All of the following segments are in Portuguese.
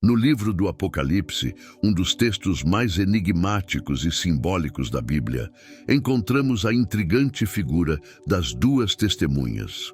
No livro do Apocalipse, um dos textos mais enigmáticos e simbólicos da Bíblia, encontramos a intrigante figura das duas testemunhas.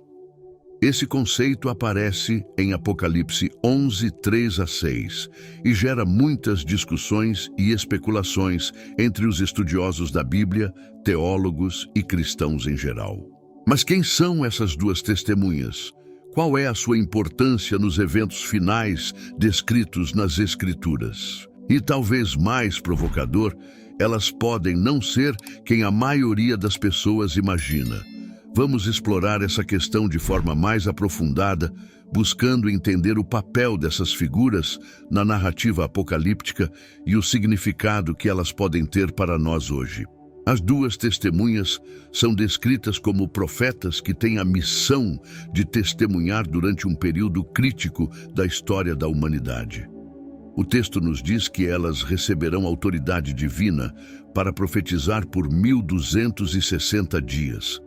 Esse conceito aparece em Apocalipse 11, 3 a 6 e gera muitas discussões e especulações entre os estudiosos da Bíblia, teólogos e cristãos em geral. Mas quem são essas duas testemunhas? Qual é a sua importância nos eventos finais descritos nas Escrituras? E talvez mais provocador, elas podem não ser quem a maioria das pessoas imagina. Vamos explorar essa questão de forma mais aprofundada, buscando entender o papel dessas figuras na narrativa apocalíptica e o significado que elas podem ter para nós hoje. As duas testemunhas são descritas como profetas que têm a missão de testemunhar durante um período crítico da história da humanidade. O texto nos diz que elas receberão autoridade divina para profetizar por 1260 dias,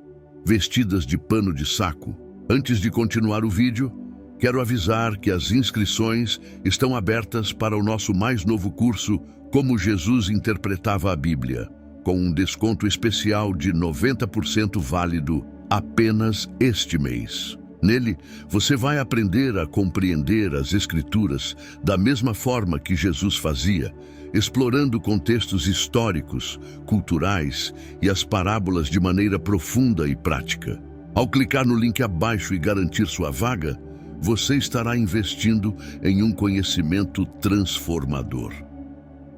vestidas de pano de saco. Antes de continuar o vídeo, quero avisar que as inscrições estão abertas para o nosso mais novo curso Como Jesus Interpretava a Bíblia, com um desconto especial de 90% válido apenas este mês. Nele, você vai aprender a compreender as Escrituras da mesma forma que Jesus fazia, explorando contextos históricos, culturais e as parábolas de maneira profunda e prática. Ao clicar no link abaixo e garantir sua vaga, você estará investindo em um conhecimento transformador.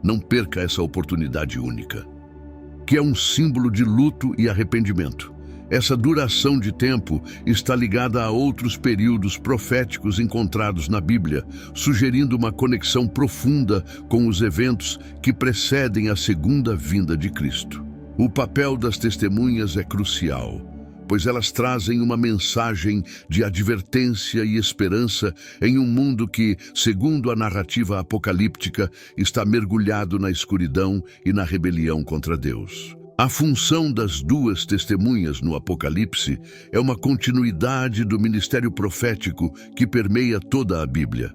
Não perca essa oportunidade única, que é um símbolo de luto e arrependimento. Essa duração de tempo está ligada a outros períodos proféticos encontrados na Bíblia, sugerindo uma conexão profunda com os eventos que precedem a segunda vinda de Cristo. O papel das testemunhas é crucial, pois elas trazem uma mensagem de advertência e esperança em um mundo que, segundo a narrativa apocalíptica, está mergulhado na escuridão e na rebelião contra Deus. A função das duas testemunhas no Apocalipse é uma continuidade do ministério profético que permeia toda a Bíblia.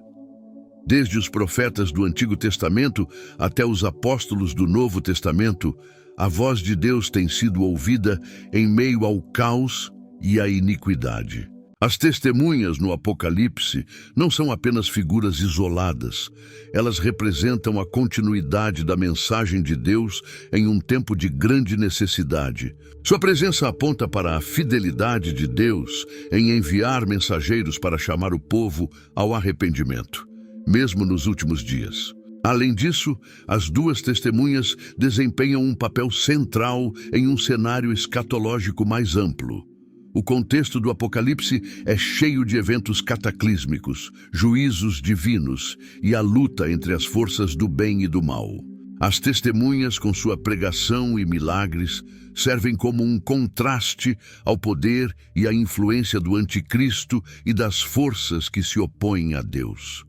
Desde os profetas do Antigo Testamento até os apóstolos do Novo Testamento, a voz de Deus tem sido ouvida em meio ao caos e à iniquidade. As testemunhas no Apocalipse não são apenas figuras isoladas. Elas representam a continuidade da mensagem de Deus em um tempo de grande necessidade. Sua presença aponta para a fidelidade de Deus em enviar mensageiros para chamar o povo ao arrependimento, mesmo nos últimos dias. Além disso, as duas testemunhas desempenham um papel central em um cenário escatológico mais amplo. O contexto do Apocalipse é cheio de eventos cataclísmicos, juízos divinos e a luta entre as forças do bem e do mal. As testemunhas, com sua pregação e milagres, servem como um contraste ao poder e à influência do anticristo e das forças que se opõem a Deus.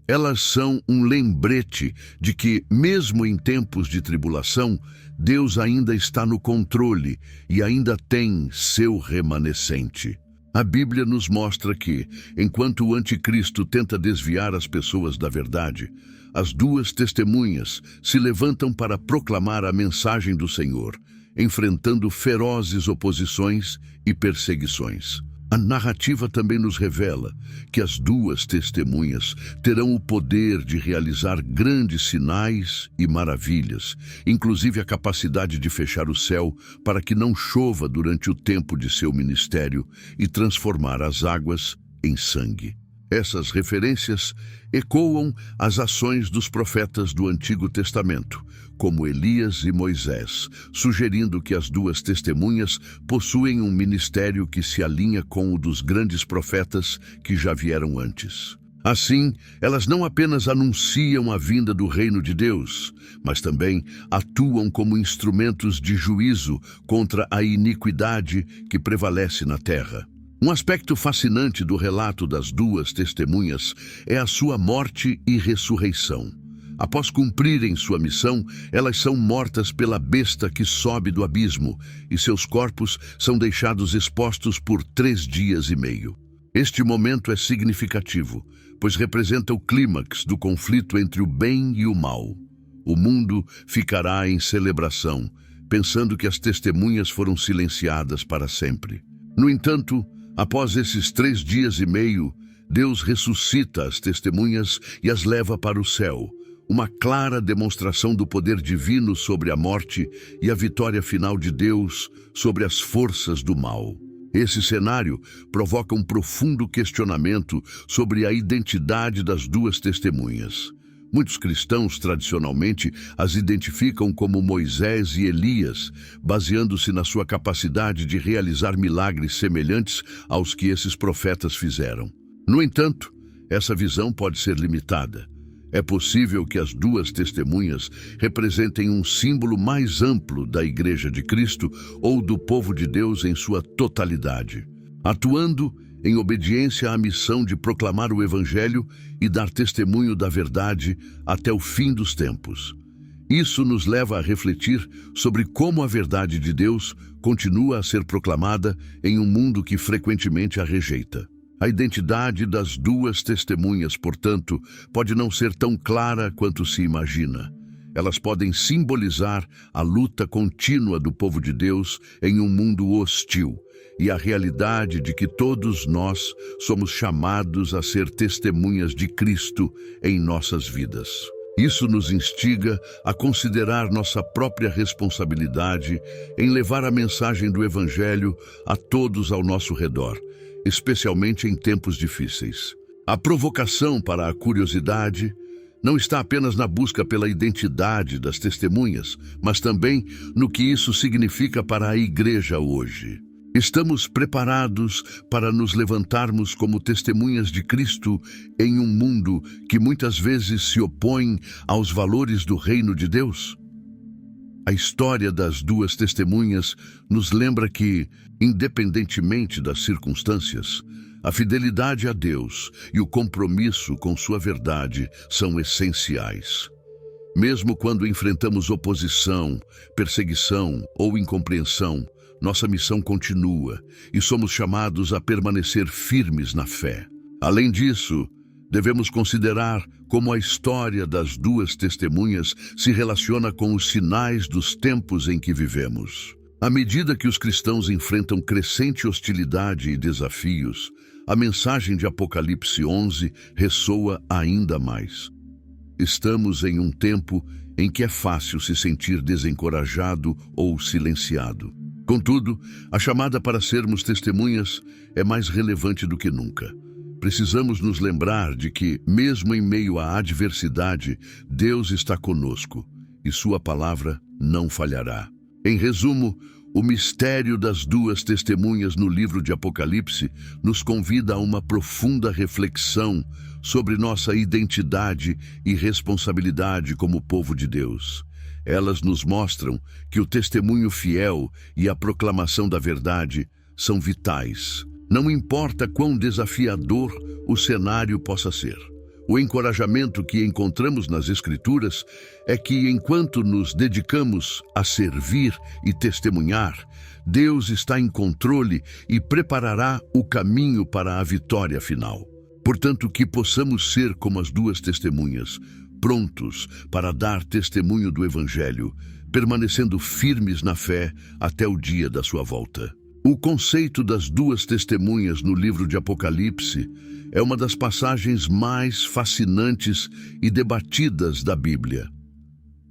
Elas são um lembrete de que, mesmo em tempos de tribulação, Deus ainda está no controle e ainda tem seu remanescente. A Bíblia nos mostra que, enquanto o anticristo tenta desviar as pessoas da verdade, as duas testemunhas se levantam para proclamar a mensagem do Senhor, enfrentando ferozes oposições e perseguições. A narrativa também nos revela que as duas testemunhas terão o poder de realizar grandes sinais e maravilhas, inclusive a capacidade de fechar o céu para que não chova durante o tempo de seu ministério e transformar as águas em sangue. Essas referências ecoam as ações dos profetas do Antigo Testamento, como Elias e Moisés, sugerindo que as duas testemunhas possuem um ministério que se alinha com o dos grandes profetas que já vieram antes. Assim, elas não apenas anunciam a vinda do reino de Deus, mas também atuam como instrumentos de juízo contra a iniquidade que prevalece na terra. Um aspecto fascinante do relato das duas testemunhas é a sua morte e ressurreição. Após cumprirem sua missão, elas são mortas pela besta que sobe do abismo e seus corpos são deixados expostos por 3 dias e meio. Este momento é significativo, pois representa o clímax do conflito entre o bem e o mal. O mundo ficará em celebração, pensando que as testemunhas foram silenciadas para sempre. No entanto, após esses 3 dias e meio, Deus ressuscita as testemunhas e as leva para o céu, uma clara demonstração do poder divino sobre a morte e a vitória final de Deus sobre as forças do mal. Esse cenário provoca um profundo questionamento sobre a identidade das 2 testemunhas. Muitos cristãos, tradicionalmente, as identificam como Moisés e Elias, baseando-se na sua capacidade de realizar milagres semelhantes aos que esses profetas fizeram. No entanto, essa visão pode ser limitada. É possível que as 2 testemunhas representem um símbolo mais amplo da Igreja de Cristo ou do povo de Deus em sua totalidade, atuando em obediência à missão de proclamar o Evangelho e dar testemunho da verdade até o fim dos tempos. Isso nos leva a refletir sobre como a verdade de Deus continua a ser proclamada em um mundo que frequentemente a rejeita. A identidade das 2 testemunhas, portanto, pode não ser tão clara quanto se imagina. Elas podem simbolizar a luta contínua do povo de Deus em um mundo hostil e a realidade de que todos nós somos chamados a ser testemunhas de Cristo em nossas vidas. Isso nos instiga a considerar nossa própria responsabilidade em levar a mensagem do Evangelho a todos ao nosso redor, especialmente em tempos difíceis. A provocação para a curiosidade não está apenas na busca pela identidade das testemunhas, mas também no que isso significa para a Igreja hoje. Estamos preparados para nos levantarmos como testemunhas de Cristo em um mundo que muitas vezes se opõe aos valores do reino de Deus? A história das 2 testemunhas nos lembra que, independentemente das circunstâncias, a fidelidade a Deus e o compromisso com sua verdade são essenciais. Mesmo quando enfrentamos oposição, perseguição ou incompreensão, nossa missão continua e somos chamados a permanecer firmes na fé. Além disso, devemos considerar como a história das 2 testemunhas se relaciona com os sinais dos tempos em que vivemos. À medida que os cristãos enfrentam crescente hostilidade e desafios, a mensagem de Apocalipse 11 ressoa ainda mais. Estamos em um tempo em que é fácil se sentir desencorajado ou silenciado. Contudo, a chamada para sermos testemunhas é mais relevante do que nunca. Precisamos nos lembrar de que, mesmo em meio à adversidade, Deus está conosco e sua palavra não falhará. Em resumo, o mistério das 2 testemunhas no livro de Apocalipse nos convida a uma profunda reflexão sobre nossa identidade e responsabilidade como povo de Deus. Elas nos mostram que o testemunho fiel e a proclamação da verdade são vitais. Não importa quão desafiador o cenário possa ser. O encorajamento que encontramos nas Escrituras é que, enquanto nos dedicamos a servir e testemunhar, Deus está em controle e preparará o caminho para a vitória final. Portanto, que possamos ser como as 2 testemunhas, prontos para dar testemunho do Evangelho, permanecendo firmes na fé até o dia da sua volta. O conceito das 2 testemunhas no livro de Apocalipse é uma das passagens mais fascinantes e debatidas da Bíblia.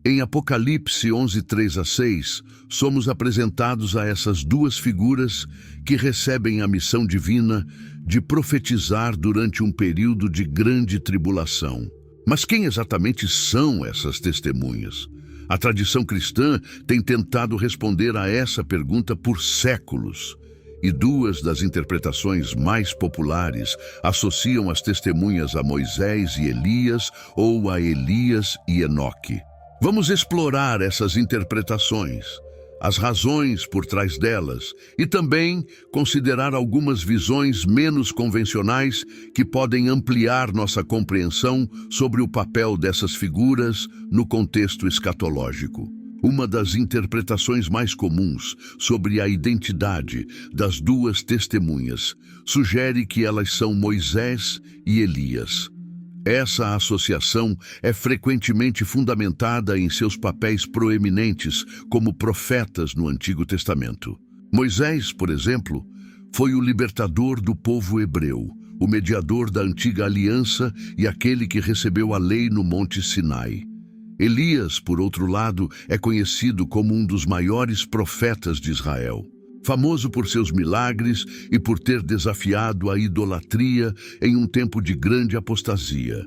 Em Apocalipse 11:3-6, somos apresentados a essas 2 figuras que recebem a missão divina de profetizar durante um período de grande tribulação. Mas quem exatamente são essas testemunhas? A tradição cristã tem tentado responder a essa pergunta por séculos, e 2 das interpretações mais populares associam as testemunhas a Moisés e Elias ou a Elias e Enoque. Vamos explorar essas interpretações, as razões por trás delas e também considerar algumas visões menos convencionais que podem ampliar nossa compreensão sobre o papel dessas figuras no contexto escatológico. Uma das interpretações mais comuns sobre a identidade das 2 testemunhas sugere que elas são Moisés e Elias. Essa associação é frequentemente fundamentada em seus papéis proeminentes como profetas no Antigo Testamento. Moisés, por exemplo, foi o libertador do povo hebreu, o mediador da antiga aliança e aquele que recebeu a lei no Monte Sinai. Elias, por outro lado, é conhecido como um dos maiores profetas de Israel, famoso por seus milagres e por ter desafiado a idolatria em um tempo de grande apostasia.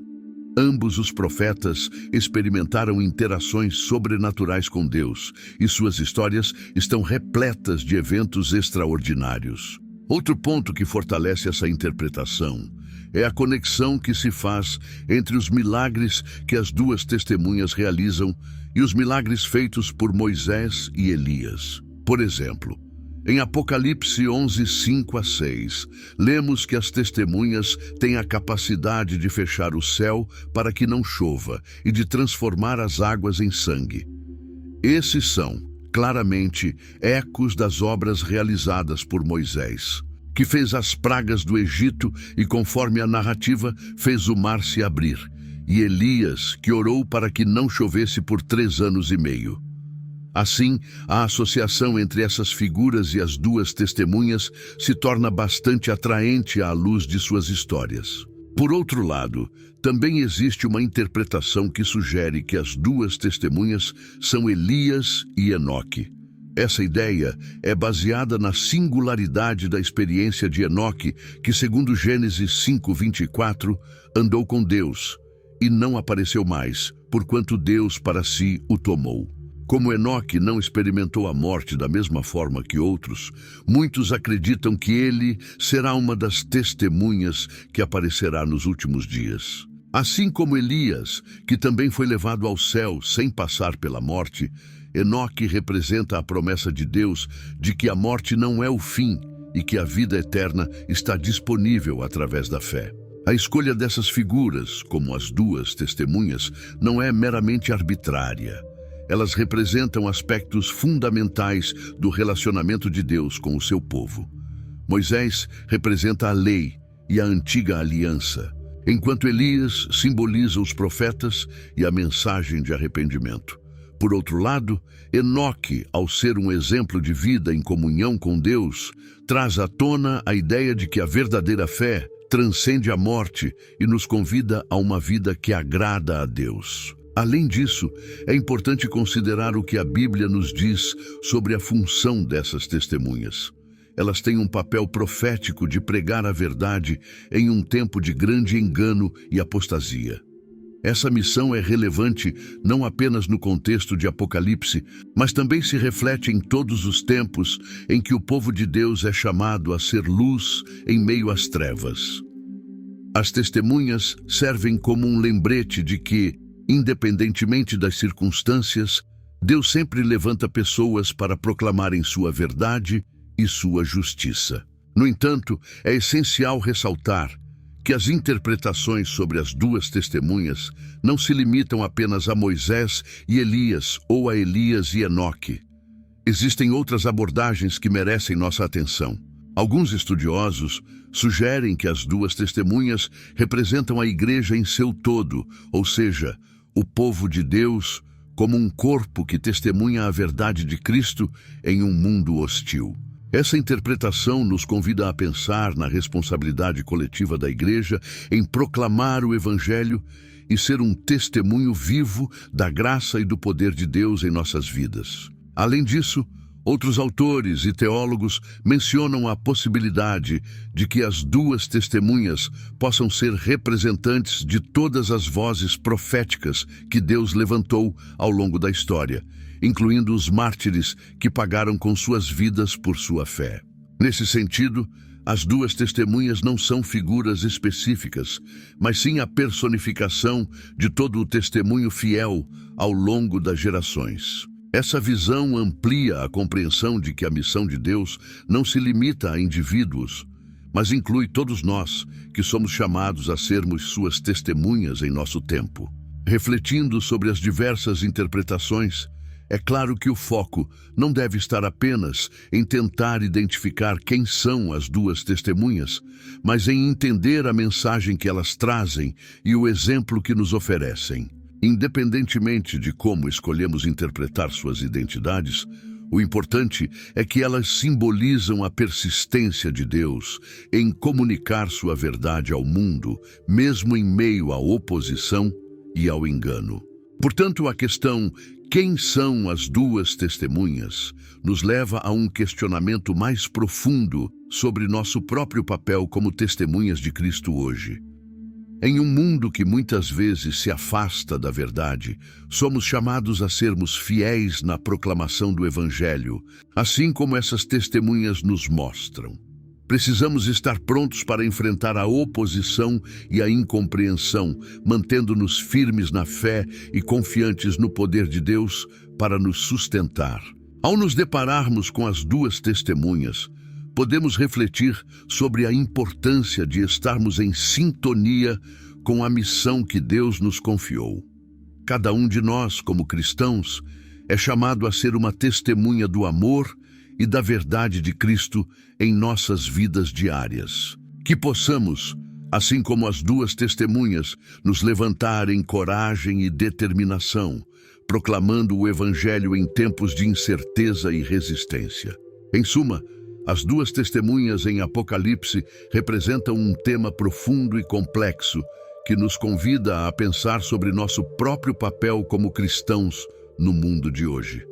Ambos os profetas experimentaram interações sobrenaturais com Deus, e suas histórias estão repletas de eventos extraordinários. Outro ponto que fortalece essa interpretação é a conexão que se faz entre os milagres que as duas testemunhas realizam e os milagres feitos por Moisés e Elias. Por exemplo, em Apocalipse 11, 5-6, lemos que as testemunhas têm a capacidade de fechar o céu para que não chova e de transformar as águas em sangue. Esses são, claramente, ecos das obras realizadas por Moisés, que fez as pragas do Egito e, conforme a narrativa, fez o mar se abrir, e Elias, que orou para que não chovesse por 3 anos e meio. Assim, a associação entre essas figuras e as duas testemunhas se torna bastante atraente à luz de suas histórias. Por outro lado, também existe uma interpretação que sugere que as duas testemunhas são Elias e Enoque. Essa ideia é baseada na singularidade da experiência de Enoque, que, segundo Gênesis 5:24, andou com Deus e não apareceu mais, porquanto Deus para si o tomou. Como Enoque não experimentou a morte da mesma forma que outros, muitos acreditam que ele será uma das testemunhas que aparecerá nos últimos dias. Assim como Elias, que também foi levado ao céu sem passar pela morte, Enoque representa a promessa de Deus de que a morte não é o fim e que a vida eterna está disponível através da fé. A escolha dessas figuras, como as duas testemunhas, não é meramente arbitrária. Elas representam aspectos fundamentais do relacionamento de Deus com o seu povo. Moisés representa a lei e a antiga aliança, enquanto Elias simboliza os profetas e a mensagem de arrependimento. Por outro lado, Enoque, ao ser um exemplo de vida em comunhão com Deus, traz à tona a ideia de que a verdadeira fé transcende a morte e nos convida a uma vida que agrada a Deus. Além disso, é importante considerar o que a Bíblia nos diz sobre a função dessas testemunhas. Elas têm um papel profético de pregar a verdade em um tempo de grande engano e apostasia. Essa missão é relevante não apenas no contexto de Apocalipse, mas também se reflete em todos os tempos em que o povo de Deus é chamado a ser luz em meio às trevas. As testemunhas servem como um lembrete de que, independentemente das circunstâncias, Deus sempre levanta pessoas para proclamarem sua verdade e sua justiça. No entanto, é essencial ressaltar que as interpretações sobre as duas testemunhas não se limitam apenas a Moisés e Elias ou a Elias e Enoque. Existem outras abordagens que merecem nossa atenção. Alguns estudiosos sugerem que as duas testemunhas representam a igreja em seu todo, ou seja, o povo de Deus como um corpo que testemunha a verdade de Cristo em um mundo hostil. Essa interpretação nos convida a pensar na responsabilidade coletiva da igreja em proclamar o Evangelho e ser um testemunho vivo da graça e do poder de Deus em nossas vidas. Além disso, outros autores e teólogos mencionam a possibilidade de que as duas testemunhas possam ser representantes de todas as vozes proféticas que Deus levantou ao longo da história, incluindo os mártires que pagaram com suas vidas por sua fé. Nesse sentido, as duas testemunhas não são figuras específicas, mas sim a personificação de todo o testemunho fiel ao longo das gerações. Essa visão amplia a compreensão de que a missão de Deus não se limita a indivíduos, mas inclui todos nós, que somos chamados a sermos suas testemunhas em nosso tempo. Refletindo sobre as diversas interpretações, É claro que o foco não deve estar apenas em tentar identificar quem são as duas testemunhas, mas em entender a mensagem que elas trazem e o exemplo que nos oferecem. Independentemente de como escolhemos interpretar suas identidades, o importante é que elas simbolizam a persistência de Deus em comunicar sua verdade ao mundo, mesmo em meio à oposição e ao engano. Portanto, a questão "quem são as duas testemunhas?" nos leva a um questionamento mais profundo sobre nosso próprio papel como testemunhas de Cristo hoje. Em um mundo que muitas vezes se afasta da verdade, somos chamados a sermos fiéis na proclamação do Evangelho, assim como essas testemunhas nos mostram. Precisamos estar prontos para enfrentar a oposição e a incompreensão, mantendo-nos firmes na fé e confiantes no poder de Deus para nos sustentar. Ao nos depararmos com as duas testemunhas, podemos refletir sobre a importância de estarmos em sintonia com a missão que Deus nos confiou. Cada um de nós, como cristãos, é chamado a ser uma testemunha do amor e da verdade de Cristo em nossas vidas diárias. Que possamos, assim como as duas testemunhas, nos levantar em coragem e determinação, proclamando o Evangelho em tempos de incerteza e resistência. Em suma, as duas testemunhas em Apocalipse representam um tema profundo e complexo que nos convida a pensar sobre nosso próprio papel como cristãos no mundo de hoje.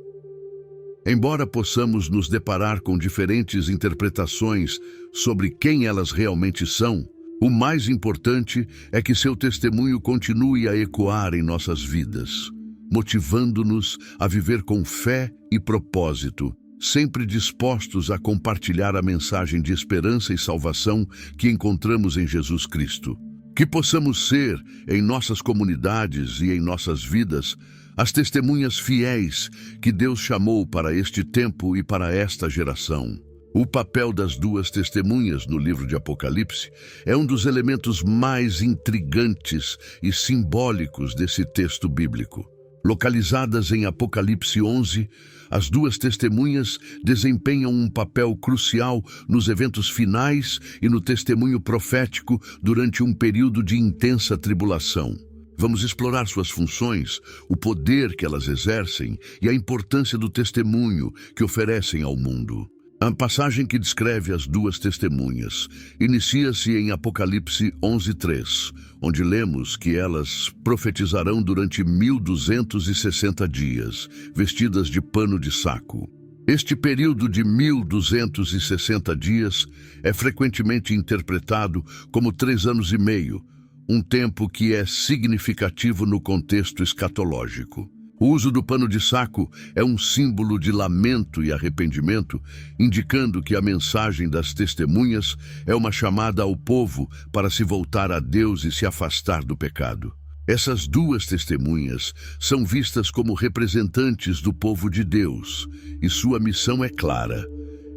Embora possamos nos deparar com diferentes interpretações sobre quem elas realmente são, o mais importante é que seu testemunho continue a ecoar em nossas vidas, motivando-nos a viver com fé e propósito, sempre dispostos a compartilhar a mensagem de esperança e salvação que encontramos em Jesus Cristo. Que possamos ser, em nossas comunidades e em nossas vidas, as testemunhas fiéis que Deus chamou para este tempo e para esta geração. O papel das duas testemunhas no livro de Apocalipse é um dos elementos mais intrigantes e simbólicos desse texto bíblico. Localizadas em Apocalipse 11, as duas testemunhas desempenham um papel crucial nos eventos finais e no testemunho profético durante um período de intensa tribulação. Vamos explorar suas funções, o poder que elas exercem e a importância do testemunho que oferecem ao mundo. A passagem que descreve as duas testemunhas inicia-se em Apocalipse 11:3, onde lemos que elas profetizarão durante 1260 dias, vestidas de pano de saco. Este período de 1260 dias é frequentemente interpretado como 3 anos e meio, um tempo que é significativo no contexto escatológico. O uso do pano de saco é um símbolo de lamento e arrependimento, indicando que a mensagem das testemunhas é uma chamada ao povo para se voltar a Deus e se afastar do pecado. Essas duas testemunhas são vistas como representantes do povo de Deus, e sua missão é clara.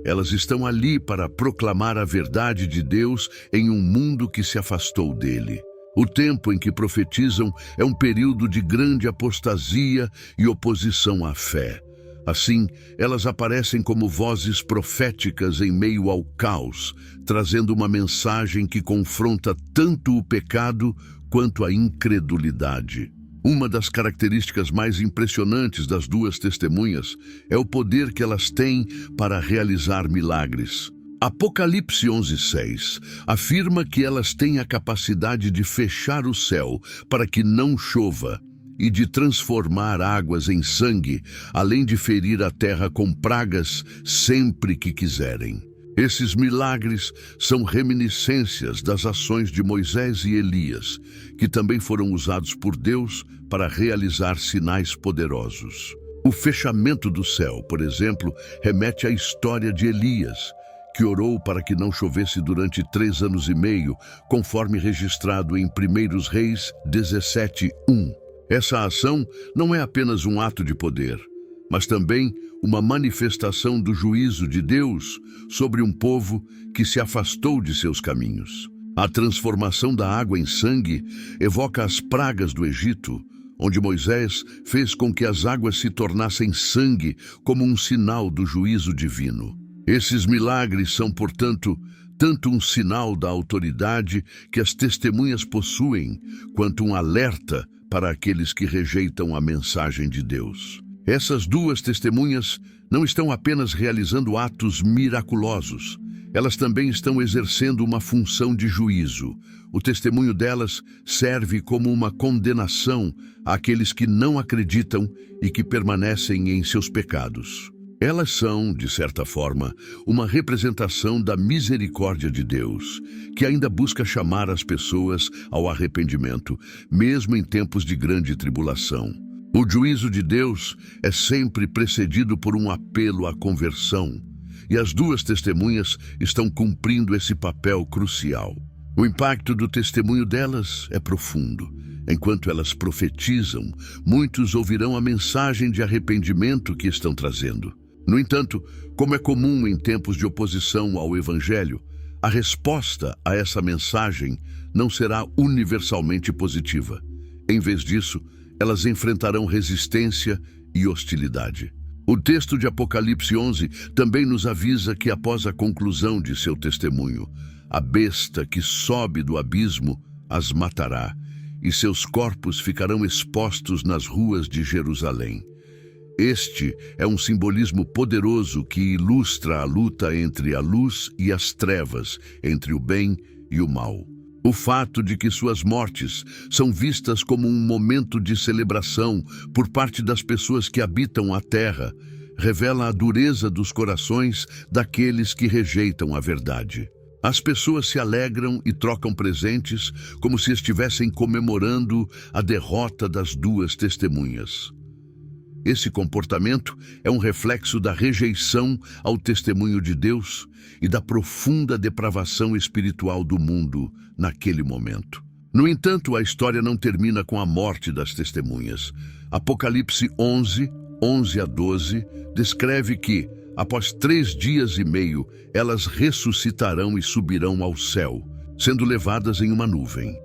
Elas estão ali para proclamar a verdade de Deus em um mundo que se afastou dele. O tempo em que profetizam é um período de grande apostasia e oposição à fé. Assim, elas aparecem como vozes proféticas em meio ao caos, trazendo uma mensagem que confronta tanto o pecado quanto a incredulidade. Uma das características mais impressionantes das duas testemunhas é o poder que elas têm para realizar milagres. Apocalipse 11:6 afirma que elas têm a capacidade de fechar o céu para que não chova e de transformar águas em sangue, além de ferir a terra com pragas sempre que quiserem. Esses milagres são reminiscências das ações de Moisés e Elias, que também foram usados por Deus para realizar sinais poderosos. O fechamento do céu, por exemplo, remete à história de Elias, que orou para que não chovesse durante 3 anos e meio, conforme registrado em 1 Reis 17:1. Essa ação não é apenas um ato de poder, mas também uma manifestação do juízo de Deus sobre um povo que se afastou de seus caminhos. A transformação da água em sangue evoca as pragas do Egito, onde Moisés fez com que as águas se tornassem sangue como um sinal do juízo divino. Esses milagres são, portanto, tanto um sinal da autoridade que as testemunhas possuem, quanto um alerta para aqueles que rejeitam a mensagem de Deus. Essas duas testemunhas não estão apenas realizando atos miraculosos, elas também estão exercendo uma função de juízo. O testemunho delas serve como uma condenação àqueles que não acreditam e que permanecem em seus pecados. Elas são, de certa forma, uma representação da misericórdia de Deus, que ainda busca chamar as pessoas ao arrependimento, mesmo em tempos de grande tribulação. O juízo de Deus é sempre precedido por um apelo à conversão, e as duas testemunhas estão cumprindo esse papel crucial. O impacto do testemunho delas é profundo. Enquanto elas profetizam, muitos ouvirão a mensagem de arrependimento que estão trazendo. No entanto, como é comum em tempos de oposição ao Evangelho, a resposta a essa mensagem não será universalmente positiva. Em vez disso, elas enfrentarão resistência e hostilidade. O texto de Apocalipse 11 também nos avisa que após a conclusão de seu testemunho, a besta que sobe do abismo as matará, e seus corpos ficarão expostos nas ruas de Jerusalém. Este é um simbolismo poderoso que ilustra a luta entre a luz e as trevas, entre o bem e o mal. O fato de que suas mortes são vistas como um momento de celebração por parte das pessoas que habitam a terra revela a dureza dos corações daqueles que rejeitam a verdade. As pessoas se alegram e trocam presentes como se estivessem comemorando a derrota das duas testemunhas. Esse comportamento é um reflexo da rejeição ao testemunho de Deus e da profunda depravação espiritual do mundo naquele momento. No entanto, a história não termina com a morte das testemunhas. Apocalipse 11, 11 a 12, descreve que, após 3 dias e meio, elas ressuscitarão e subirão ao céu, sendo levadas em uma nuvem.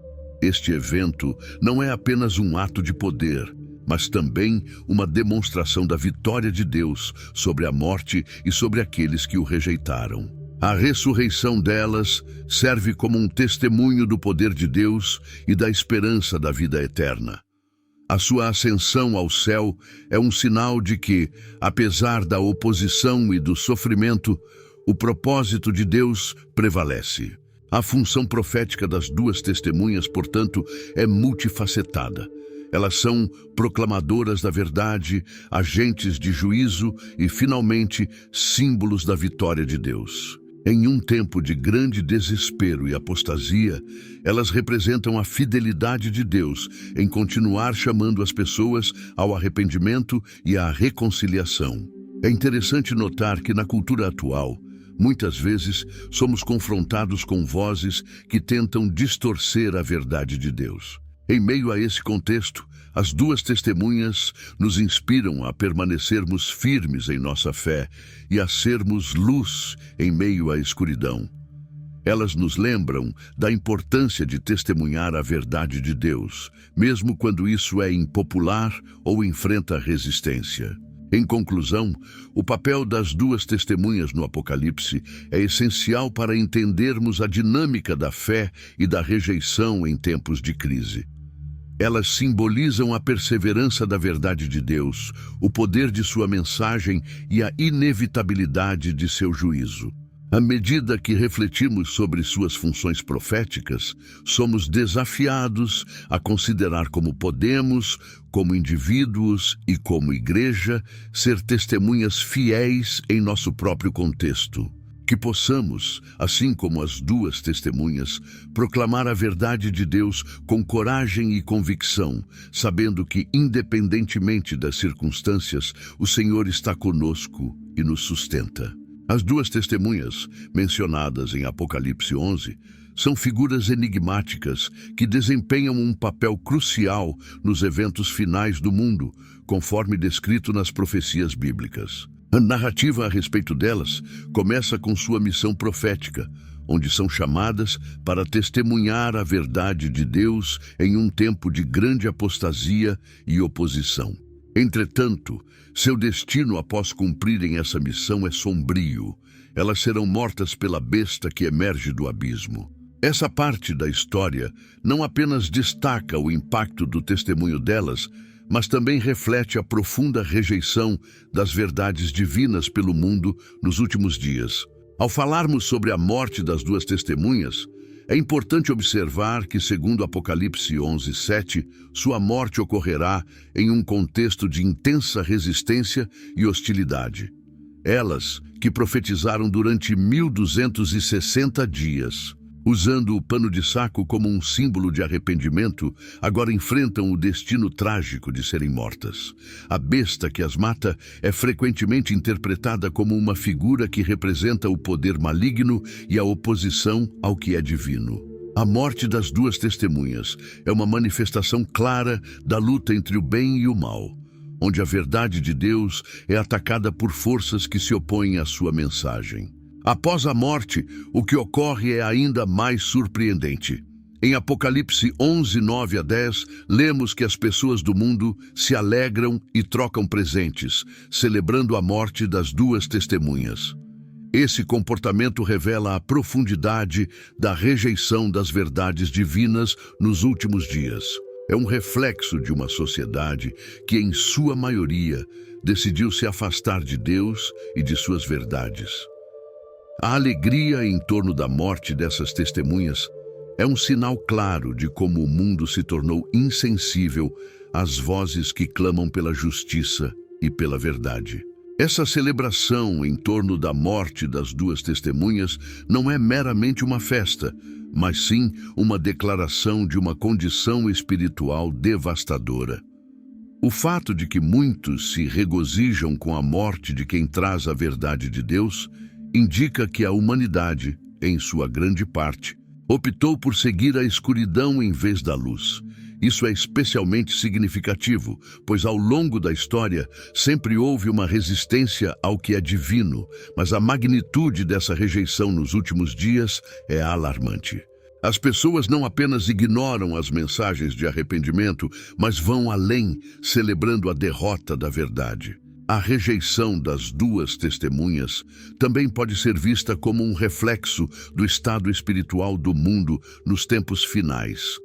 Este evento não é apenas um ato de poder, mas também uma demonstração da vitória de Deus sobre a morte e sobre aqueles que o rejeitaram. A ressurreição delas serve como um testemunho do poder de Deus e da esperança da vida eterna. A sua ascensão ao céu é um sinal de que, apesar da oposição e do sofrimento, o propósito de Deus prevalece. A função profética das duas testemunhas, portanto, é multifacetada. Elas são proclamadoras da verdade, agentes de juízo e, finalmente, símbolos da vitória de Deus. Em um tempo de grande desespero e apostasia, elas representam a fidelidade de Deus em continuar chamando as pessoas ao arrependimento e à reconciliação. É interessante notar que na cultura atual, muitas vezes somos confrontados com vozes que tentam distorcer a verdade de Deus. Em meio a esse contexto, as duas testemunhas nos inspiram a permanecermos firmes em nossa fé e a sermos luz em meio à escuridão. Elas nos lembram da importância de testemunhar a verdade de Deus, mesmo quando isso é impopular ou enfrenta resistência. Em conclusão, o papel das duas testemunhas no Apocalipse é essencial para entendermos a dinâmica da fé e da rejeição em tempos de crise. Elas simbolizam a perseverança da verdade de Deus, o poder de sua mensagem e a inevitabilidade de seu juízo. À medida que refletimos sobre suas funções proféticas, somos desafiados a considerar como podemos, como indivíduos e como igreja, ser testemunhas fiéis em nosso próprio contexto. Que possamos, assim como as duas testemunhas, proclamar a verdade de Deus com coragem e convicção, sabendo que, independentemente das circunstâncias, o Senhor está conosco e nos sustenta. As duas testemunhas, mencionadas em Apocalipse 11, são figuras enigmáticas que desempenham um papel crucial nos eventos finais do mundo, conforme descrito nas profecias bíblicas. A narrativa a respeito delas começa com sua missão profética, onde são chamadas para testemunhar a verdade de Deus em um tempo de grande apostasia e oposição. Entretanto, seu destino após cumprirem essa missão é sombrio. Elas serão mortas pela besta que emerge do abismo. Essa parte da história não apenas destaca o impacto do testemunho delas, mas também reflete a profunda rejeição das verdades divinas pelo mundo nos últimos dias. Ao falarmos sobre a morte das duas testemunhas, é importante observar que, segundo Apocalipse 11:7, sua morte ocorrerá em um contexto de intensa resistência e hostilidade. Elas, que profetizaram durante 1260 dias, usando o pano de saco como um símbolo de arrependimento, agora enfrentam o destino trágico de serem mortas. A besta que as mata é frequentemente interpretada como uma figura que representa o poder maligno e a oposição ao que é divino. A morte das duas testemunhas é uma manifestação clara da luta entre o bem e o mal, onde a verdade de Deus é atacada por forças que se opõem à sua mensagem. Após a morte, o que ocorre é ainda mais surpreendente. Em Apocalipse 11:9-10, lemos que as pessoas do mundo se alegram e trocam presentes, celebrando a morte das duas testemunhas. Esse comportamento revela a profundidade da rejeição das verdades divinas nos últimos dias. É um reflexo de uma sociedade que, em sua maioria, decidiu se afastar de Deus e de suas verdades. A alegria em torno da morte dessas testemunhas é um sinal claro de como o mundo se tornou insensível às vozes que clamam pela justiça e pela verdade. Essa celebração em torno da morte das duas testemunhas não é meramente uma festa, mas sim uma declaração de uma condição espiritual devastadora. O fato de que muitos se regozijam com a morte de quem traz a verdade de Deus indica que a humanidade, em sua grande parte, optou por seguir a escuridão em vez da luz. Isso é especialmente significativo, pois ao longo da história sempre houve uma resistência ao que é divino, mas a magnitude dessa rejeição nos últimos dias é alarmante. As pessoas não apenas ignoram as mensagens de arrependimento, mas vão além, celebrando a derrota da verdade. A rejeição das duas testemunhas também pode ser vista como um reflexo do estado espiritual do mundo nos tempos finais.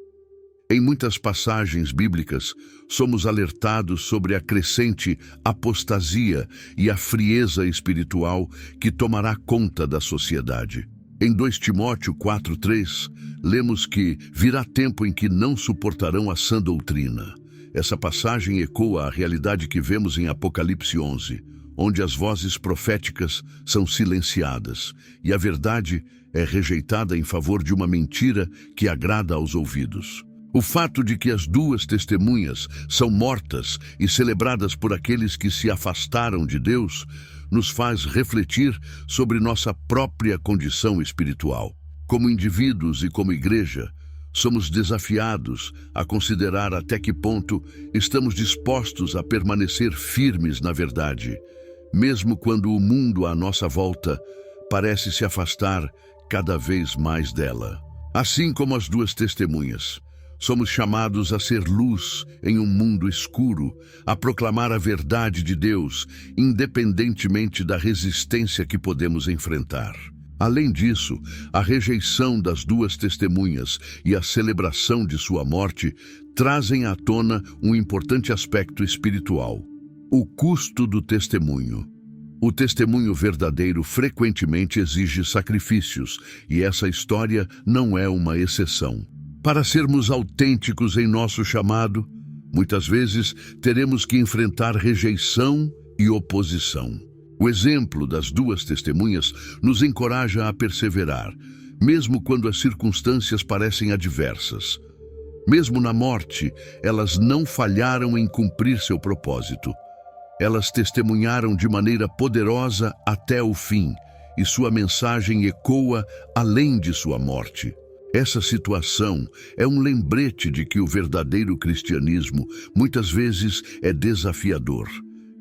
Em muitas passagens bíblicas, somos alertados sobre a crescente apostasia e a frieza espiritual que tomará conta da sociedade. Em 2 Timóteo 4:3, lemos que virá tempo em que não suportarão a sã doutrina. Essa passagem ecoa a realidade que vemos em Apocalipse 11, onde as vozes proféticas são silenciadas e a verdade é rejeitada em favor de uma mentira que agrada aos ouvidos. O fato de que as duas testemunhas são mortas e celebradas por aqueles que se afastaram de Deus nos faz refletir sobre nossa própria condição espiritual. Como indivíduos e como igreja, somos desafiados a considerar até que ponto estamos dispostos a permanecer firmes na verdade, mesmo quando o mundo à nossa volta parece se afastar cada vez mais dela. Assim como as duas testemunhas, somos chamados a ser luz em um mundo escuro, a proclamar a verdade de Deus, independentemente da resistência que podemos enfrentar. Além disso, a rejeição das duas testemunhas e a celebração de sua morte trazem à tona um importante aspecto espiritual: o custo do testemunho. O testemunho verdadeiro frequentemente exige sacrifícios, e essa história não é uma exceção. Para sermos autênticos em nosso chamado, muitas vezes teremos que enfrentar rejeição e oposição. O exemplo das duas testemunhas nos encoraja a perseverar, mesmo quando as circunstâncias parecem adversas. Mesmo na morte, elas não falharam em cumprir seu propósito. Elas testemunharam de maneira poderosa até o fim, e sua mensagem ecoa além de sua morte. Essa situação é um lembrete de que o verdadeiro cristianismo muitas vezes é desafiador.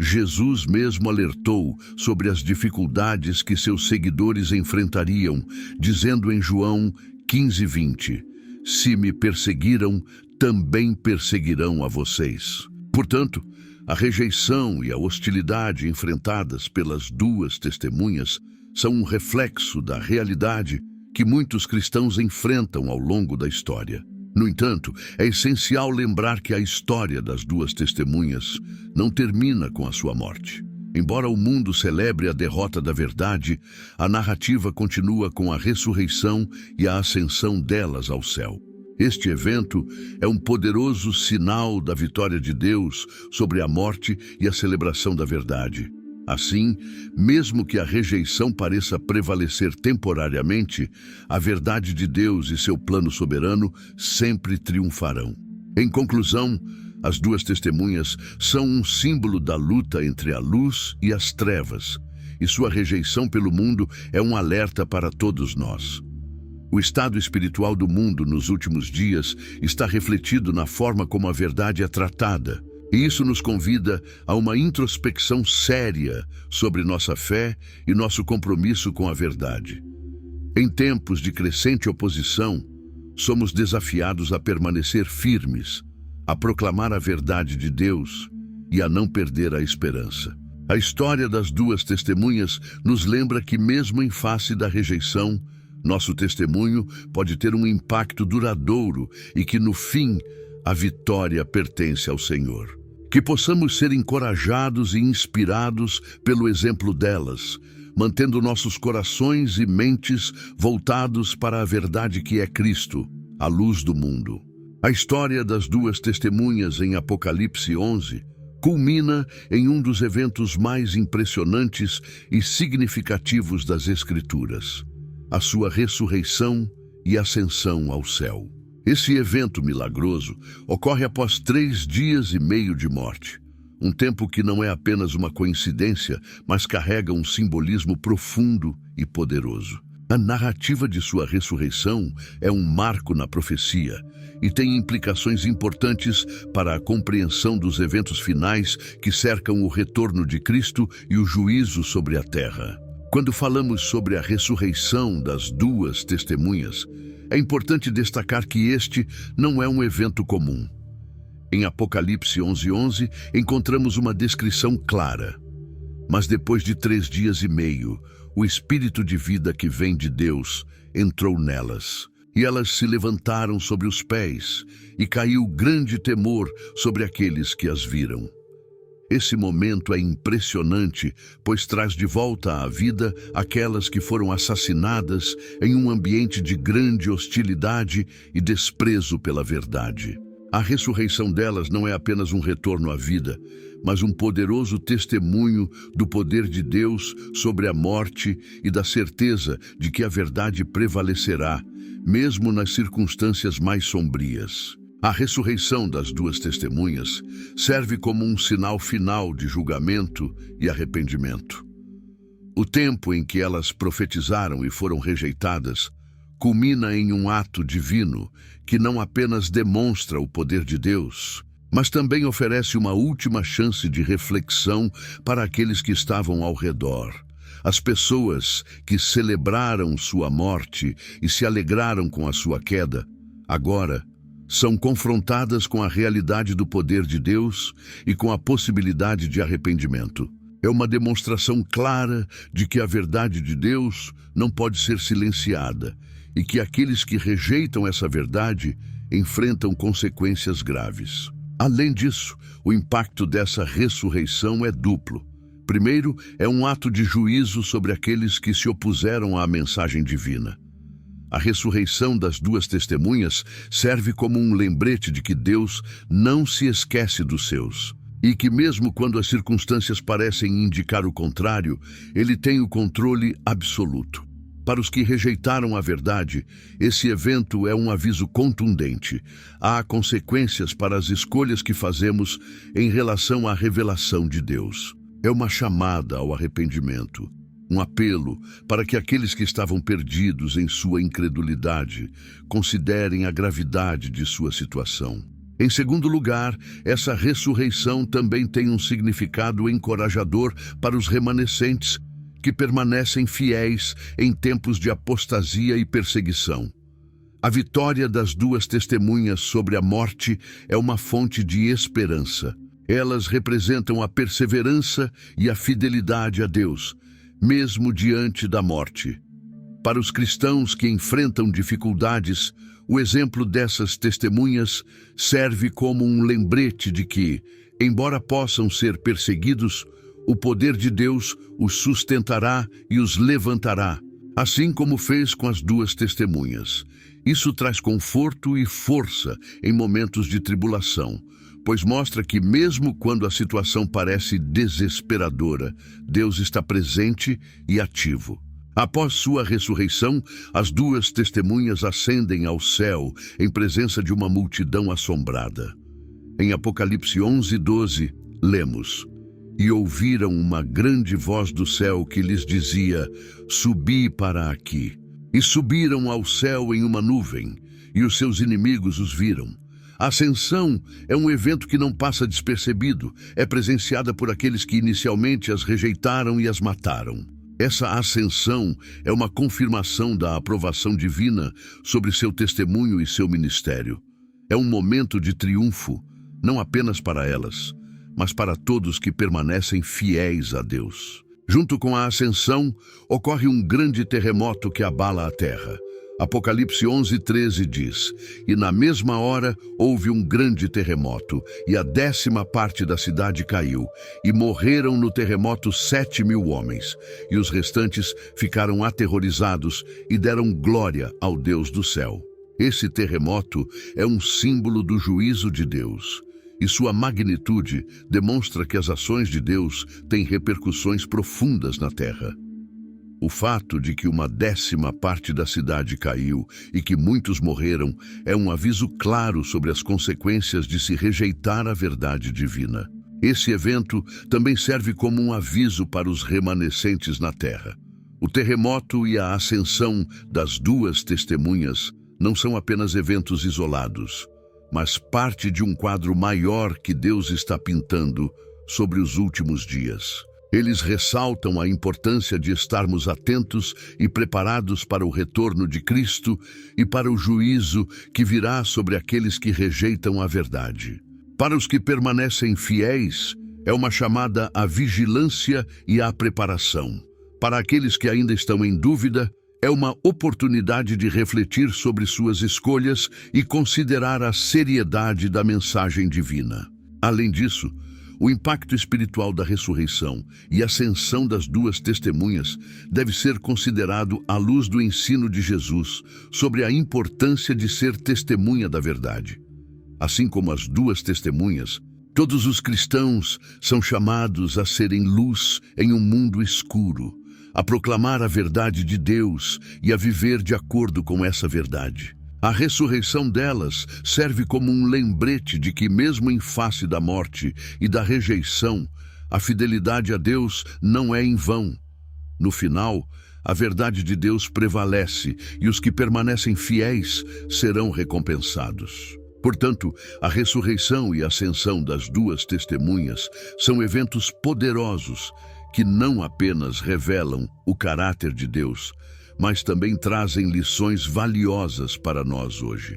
Jesus mesmo alertou sobre as dificuldades que seus seguidores enfrentariam, dizendo em João 15:20, se me perseguiram, também perseguirão a vocês. Portanto, a rejeição e a hostilidade enfrentadas pelas duas testemunhas são um reflexo da realidade que muitos cristãos enfrentam ao longo da história. No entanto, é essencial lembrar que a história das duas testemunhas não termina com a sua morte. Embora o mundo celebre a derrota da verdade, a narrativa continua com a ressurreição e a ascensão delas ao céu. Este evento é um poderoso sinal da vitória de Deus sobre a morte e a celebração da verdade. Assim, mesmo que a rejeição pareça prevalecer temporariamente, a verdade de Deus e seu plano soberano sempre triunfarão. Em conclusão, as duas testemunhas são um símbolo da luta entre a luz e as trevas, e sua rejeição pelo mundo é um alerta para todos nós. O estado espiritual do mundo nos últimos dias está refletido na forma como a verdade é tratada. E isso nos convida a uma introspecção séria sobre nossa fé e nosso compromisso com a verdade. Em tempos de crescente oposição, somos desafiados a permanecer firmes, a proclamar a verdade de Deus e a não perder a esperança. A história das duas testemunhas nos lembra que, mesmo em face da rejeição, nosso testemunho pode ter um impacto duradouro e que, no fim, a vitória pertence ao Senhor. Que possamos ser encorajados e inspirados pelo exemplo delas, mantendo nossos corações e mentes voltados para a verdade que é Cristo, a luz do mundo. A história das duas testemunhas em Apocalipse 11 culmina em um dos eventos mais impressionantes e significativos das Escrituras: a sua ressurreição e ascensão ao céu. Esse evento milagroso ocorre após 3 dias e meio de morte, um tempo que não é apenas uma coincidência, mas carrega um simbolismo profundo e poderoso. A narrativa de sua ressurreição é um marco na profecia e tem implicações importantes para a compreensão dos eventos finais que cercam o retorno de Cristo e o juízo sobre a terra. Quando falamos sobre a ressurreição das duas testemunhas, é importante destacar que este não é um evento comum. Em Apocalipse 11:11, encontramos uma descrição clara. Mas depois de 3 dias e meio, o espírito de vida que vem de Deus entrou nelas, e elas se levantaram sobre os pés, e caiu grande temor sobre aqueles que as viram. Esse momento é impressionante, pois traz de volta à vida aquelas que foram assassinadas em um ambiente de grande hostilidade e desprezo pela verdade. A ressurreição delas não é apenas um retorno à vida, mas um poderoso testemunho do poder de Deus sobre a morte e da certeza de que a verdade prevalecerá, mesmo nas circunstâncias mais sombrias. A ressurreição das duas testemunhas serve como um sinal final de julgamento e arrependimento. O tempo em que elas profetizaram e foram rejeitadas culmina em um ato divino que não apenas demonstra o poder de Deus, mas também oferece uma última chance de reflexão para aqueles que estavam ao redor. As pessoas que celebraram sua morte e se alegraram com a sua queda, agora são confrontadas com a realidade do poder de Deus e com a possibilidade de arrependimento. É uma demonstração clara de que a verdade de Deus não pode ser silenciada e que aqueles que rejeitam essa verdade enfrentam consequências graves. Além disso, o impacto dessa ressurreição é duplo. Primeiro, é um ato de juízo sobre aqueles que se opuseram à mensagem divina. A ressurreição das duas testemunhas serve como um lembrete de que Deus não se esquece dos seus, e que mesmo quando as circunstâncias parecem indicar o contrário, Ele tem o controle absoluto. Para os que rejeitaram a verdade, esse evento é um aviso contundente. Há consequências para as escolhas que fazemos em relação à revelação de Deus. É uma chamada ao arrependimento, um apelo para que aqueles que estavam perdidos em sua incredulidade considerem a gravidade de sua situação. Em segundo lugar, essa ressurreição também tem um significado encorajador para os remanescentes, que permanecem fiéis em tempos de apostasia e perseguição. A vitória das duas testemunhas sobre a morte é uma fonte de esperança. Elas representam a perseverança e a fidelidade a Deus, mesmo diante da morte. Para os cristãos que enfrentam dificuldades, o exemplo dessas testemunhas serve como um lembrete de que, embora possam ser perseguidos, o poder de Deus os sustentará e os levantará, assim como fez com as duas testemunhas. Isso traz conforto e força em momentos de tribulação, pois mostra que mesmo quando a situação parece desesperadora, Deus está presente e ativo. Após sua ressurreição, as duas testemunhas ascendem ao céu em presença de uma multidão assombrada. Em Apocalipse 11:12, lemos: "E ouviram uma grande voz do céu que lhes dizia: Subi para aqui. E subiram ao céu em uma nuvem, e os seus inimigos os viram." A ascensão é um evento que não passa despercebido, é presenciada por aqueles que inicialmente as rejeitaram e as mataram. Essa ascensão é uma confirmação da aprovação divina sobre seu testemunho e seu ministério. É um momento de triunfo, não apenas para elas, mas para todos que permanecem fiéis a Deus. Junto com a ascensão, ocorre um grande terremoto que abala a terra. Apocalipse 11:13 diz: "E na mesma hora houve um grande terremoto, e a 10ª parte da cidade caiu, e morreram no terremoto 7.000 homens, e os restantes ficaram aterrorizados e deram glória ao Deus do céu." Esse terremoto é um símbolo do juízo de Deus, e sua magnitude demonstra que as ações de Deus têm repercussões profundas na terra. O fato de que uma 10ª parte da cidade caiu e que muitos morreram é um aviso claro sobre as consequências de se rejeitar a verdade divina. Esse evento também serve como um aviso para os remanescentes na terra. O terremoto e a ascensão das duas testemunhas não são apenas eventos isolados, mas parte de um quadro maior que Deus está pintando sobre os últimos dias. Eles ressaltam a importância de estarmos atentos e preparados para o retorno de Cristo e para o juízo que virá sobre aqueles que rejeitam a verdade. Para os que permanecem fiéis, é uma chamada à vigilância e à preparação. Para aqueles que ainda estão em dúvida, é uma oportunidade de refletir sobre suas escolhas e considerar a seriedade da mensagem divina. Além disso, o impacto espiritual da ressurreição e ascensão das duas testemunhas deve ser considerado à luz do ensino de Jesus sobre a importância de ser testemunha da verdade. Assim como as duas testemunhas, todos os cristãos são chamados a serem luz em um mundo escuro, a proclamar a verdade de Deus e a viver de acordo com essa verdade. A ressurreição delas serve como um lembrete de que, mesmo em face da morte e da rejeição, a fidelidade a Deus não é em vão. No final, a verdade de Deus prevalece e os que permanecem fiéis serão recompensados. Portanto, a ressurreição e a ascensão das duas testemunhas são eventos poderosos que não apenas revelam o caráter de Deus, mas também trazem lições valiosas para nós hoje.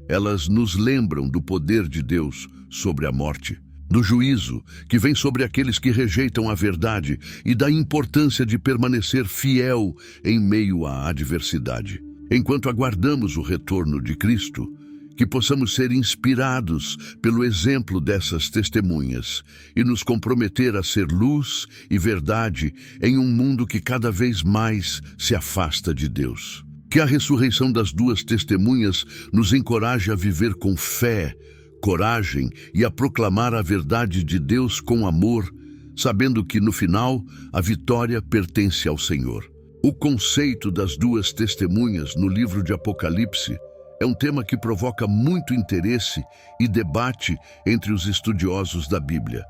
Elas nos lembram do poder de Deus sobre a morte, do juízo que vem sobre aqueles que rejeitam a verdade e da importância de permanecer fiel em meio à adversidade. Enquanto aguardamos o retorno de Cristo, que possamos ser inspirados pelo exemplo dessas testemunhas e nos comprometer a ser luz e verdade em um mundo que cada vez mais se afasta de Deus. Que a ressurreição das duas testemunhas nos encoraje a viver com fé, coragem e a proclamar a verdade de Deus com amor, sabendo que no final a vitória pertence ao Senhor. O conceito das duas testemunhas no livro de Apocalipse é um tema que provoca muito interesse e debate entre os estudiosos da Bíblia.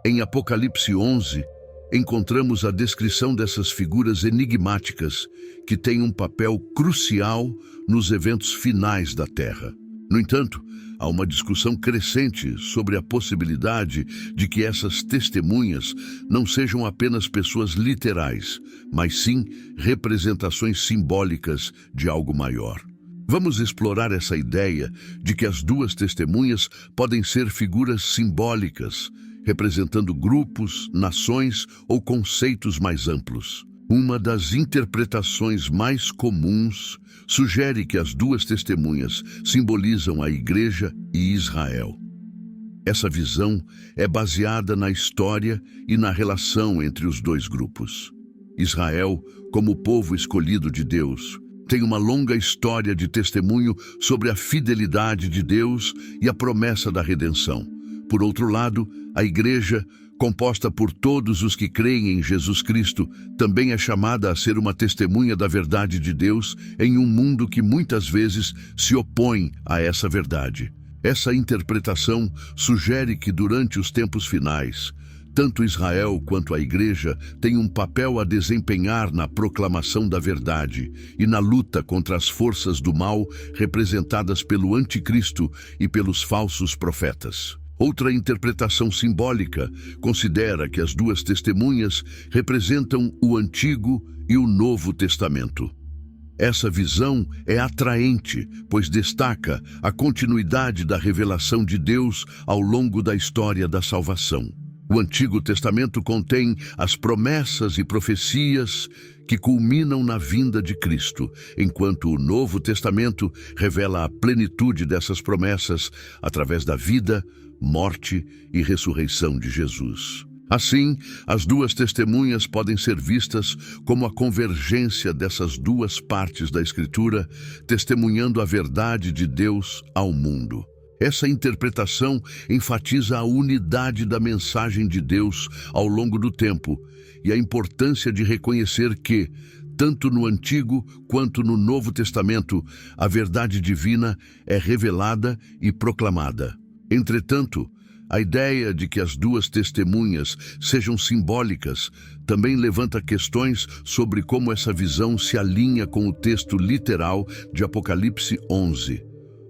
Em Apocalipse 11, encontramos a descrição dessas figuras enigmáticas que têm um papel crucial nos eventos finais da Terra. No entanto, há uma discussão crescente sobre a possibilidade de que essas testemunhas não sejam apenas pessoas literais, mas sim representações simbólicas de algo maior. Vamos explorar essa ideia de que as duas testemunhas podem ser figuras simbólicas, representando grupos, nações ou conceitos mais amplos. Uma das interpretações mais comuns sugere que as duas testemunhas simbolizam a Igreja e Israel. Essa visão é baseada na história e na relação entre os dois grupos. Israel, como povo escolhido de Deus, tem uma longa história de testemunho sobre a fidelidade de Deus e a promessa da redenção. Por outro lado, a Igreja, composta por todos os que creem em Jesus Cristo, também é chamada a ser uma testemunha da verdade de Deus em um mundo que muitas vezes se opõe a essa verdade. Essa interpretação sugere que durante os tempos finais, tanto Israel quanto a Igreja têm um papel a desempenhar na proclamação da verdade e na luta contra as forças do mal representadas pelo Anticristo e pelos falsos profetas. Outra interpretação simbólica considera que as duas testemunhas representam o Antigo e o Novo Testamento. Essa visão é atraente, pois destaca a continuidade da revelação de Deus ao longo da história da salvação. O Antigo Testamento contém as promessas e profecias que culminam na vinda de Cristo, enquanto o Novo Testamento revela a plenitude dessas promessas através da vida, morte e ressurreição de Jesus. Assim, as duas testemunhas podem ser vistas como a convergência dessas duas partes da Escritura, testemunhando a verdade de Deus ao mundo. Essa interpretação enfatiza a unidade da mensagem de Deus ao longo do tempo e a importância de reconhecer que, tanto no Antigo quanto no Novo Testamento, a verdade divina é revelada e proclamada. Entretanto, a ideia de que as duas testemunhas sejam simbólicas também levanta questões sobre como essa visão se alinha com o texto literal de Apocalipse 11.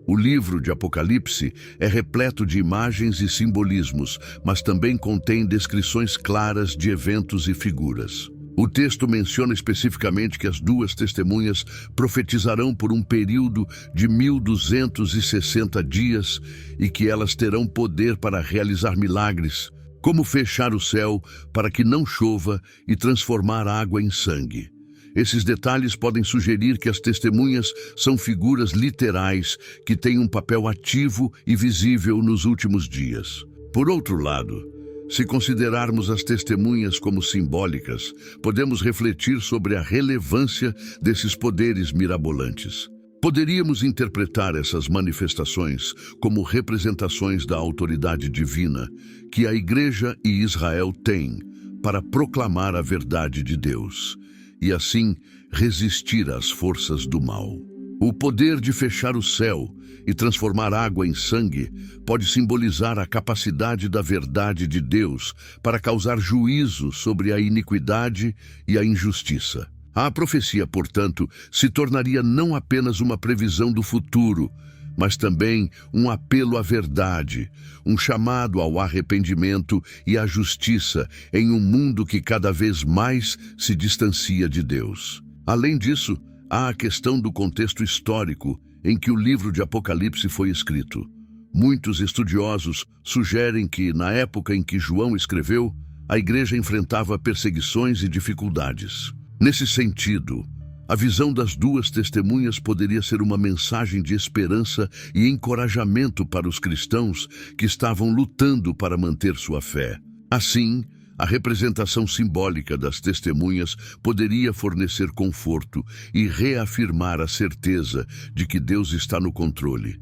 O livro de Apocalipse é repleto de imagens e simbolismos, mas também contém descrições claras de eventos e figuras. O texto menciona especificamente que as duas testemunhas profetizarão por um período de 1260 dias e que elas terão poder para realizar milagres, como fechar o céu para que não chova e transformar água em sangue. Esses detalhes podem sugerir que as testemunhas são figuras literais que têm um papel ativo e visível nos últimos dias. Por outro lado, se considerarmos as testemunhas como simbólicas, podemos refletir sobre a relevância desses poderes mirabolantes. Poderíamos interpretar essas manifestações como representações da autoridade divina que a Igreja e Israel têm para proclamar a verdade de Deus e, assim, resistir às forças do mal. O poder de fechar o céu e transformar água em sangue pode simbolizar a capacidade da verdade de Deus para causar juízo sobre a iniquidade e a injustiça. A profecia, portanto, se tornaria não apenas uma previsão do futuro, mas também um apelo à verdade, um chamado ao arrependimento e à justiça em um mundo que cada vez mais se distancia de Deus. Além disso, há a questão do contexto histórico em que o livro de Apocalipse foi escrito. Muitos estudiosos sugerem que, na época em que João escreveu, a Igreja enfrentava perseguições e dificuldades. Nesse sentido, a visão das duas testemunhas poderia ser uma mensagem de esperança e encorajamento para os cristãos que estavam lutando para manter sua fé. Assim, a representação simbólica das testemunhas poderia fornecer conforto e reafirmar a certeza de que Deus está no controle,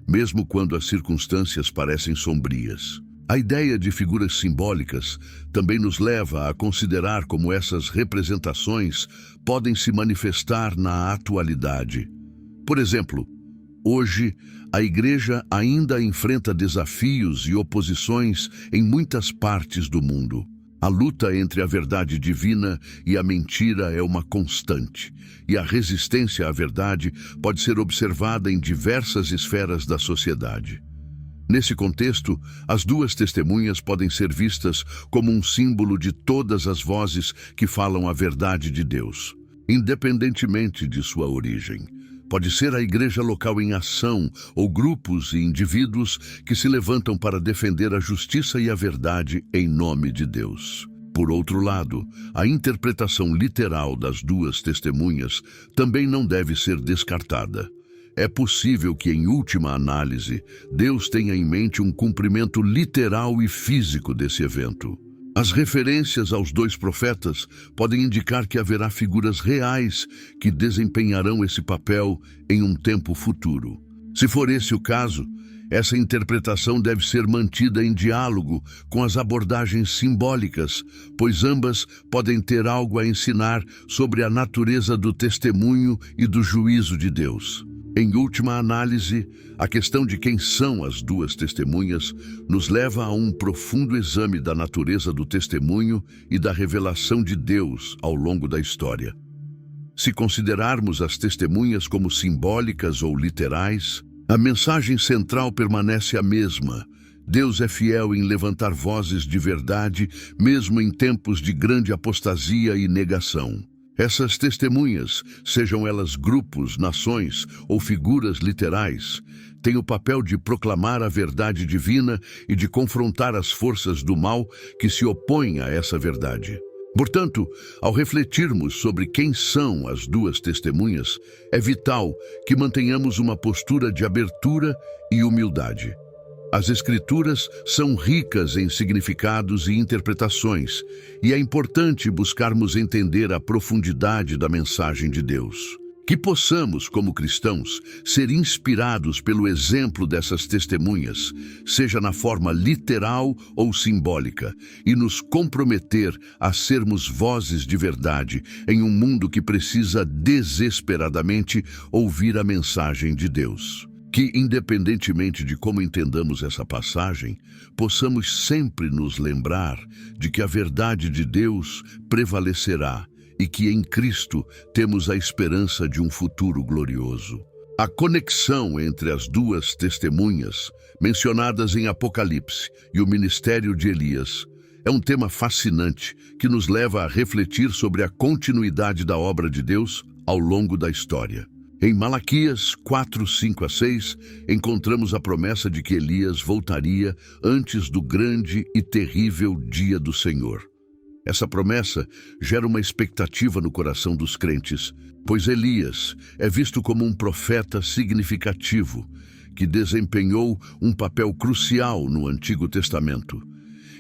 mesmo quando as circunstâncias parecem sombrias. A ideia de figuras simbólicas também nos leva a considerar como essas representações podem se manifestar na atualidade. Por exemplo, hoje, a Igreja ainda enfrenta desafios e oposições em muitas partes do mundo. A luta entre a verdade divina e a mentira é uma constante, e a resistência à verdade pode ser observada em diversas esferas da sociedade. Nesse contexto, as duas testemunhas podem ser vistas como um símbolo de todas as vozes que falam a verdade de Deus, independentemente de sua origem. Pode ser a igreja local em ação ou grupos e indivíduos que se levantam para defender a justiça e a verdade em nome de Deus. Por outro lado, a interpretação literal das duas testemunhas também não deve ser descartada. É possível que, em última análise, Deus tenha em mente um cumprimento literal e físico desse evento. As referências aos dois profetas podem indicar que haverá figuras reais que desempenharão esse papel em um tempo futuro. Se for esse o caso, essa interpretação deve ser mantida em diálogo com as abordagens simbólicas, pois ambas podem ter algo a ensinar sobre a natureza do testemunho e do juízo de Deus. Em última análise, a questão de quem são as duas testemunhas nos leva a um profundo exame da natureza do testemunho e da revelação de Deus ao longo da história. Se considerarmos as testemunhas como simbólicas ou literais, a mensagem central permanece a mesma. Deus é fiel em levantar vozes de verdade, mesmo em tempos de grande apostasia e negação. Essas testemunhas, sejam elas grupos, nações ou figuras literais, têm o papel de proclamar a verdade divina e de confrontar as forças do mal que se opõem a essa verdade. Portanto, ao refletirmos sobre quem são as duas testemunhas, é vital que mantenhamos uma postura de abertura e humildade. As Escrituras são ricas em significados e interpretações, e é importante buscarmos entender a profundidade da mensagem de Deus. Que possamos, como cristãos, ser inspirados pelo exemplo dessas testemunhas, seja na forma literal ou simbólica, e nos comprometer a sermos vozes de verdade em um mundo que precisa desesperadamente ouvir a mensagem de Deus. Que, independentemente de como entendamos essa passagem, possamos sempre nos lembrar de que a verdade de Deus prevalecerá e que em Cristo temos a esperança de um futuro glorioso. A conexão entre as duas testemunhas, mencionadas em Apocalipse, e o ministério de Elias, é um tema fascinante que nos leva a refletir sobre a continuidade da obra de Deus ao longo da história. Em Malaquias 4, 5 a 6, encontramos a promessa de que Elias voltaria antes do grande e terrível dia do Senhor. Essa promessa gera uma expectativa no coração dos crentes, pois Elias é visto como um profeta significativo, que desempenhou um papel crucial no Antigo Testamento.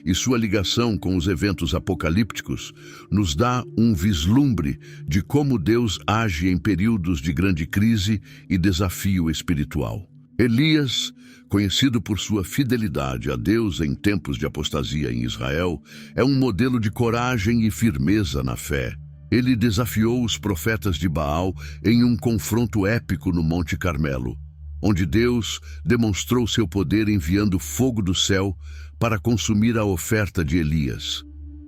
E sua ligação com os eventos apocalípticos nos dá um vislumbre de como Deus age em períodos de grande crise e desafio espiritual. Elias, conhecido por sua fidelidade a Deus em tempos de apostasia em Israel, é um modelo de coragem e firmeza na fé. Ele desafiou os profetas de Baal em um confronto épico no Monte Carmelo, onde Deus demonstrou seu poder enviando fogo do céu para consumir a oferta de Elias,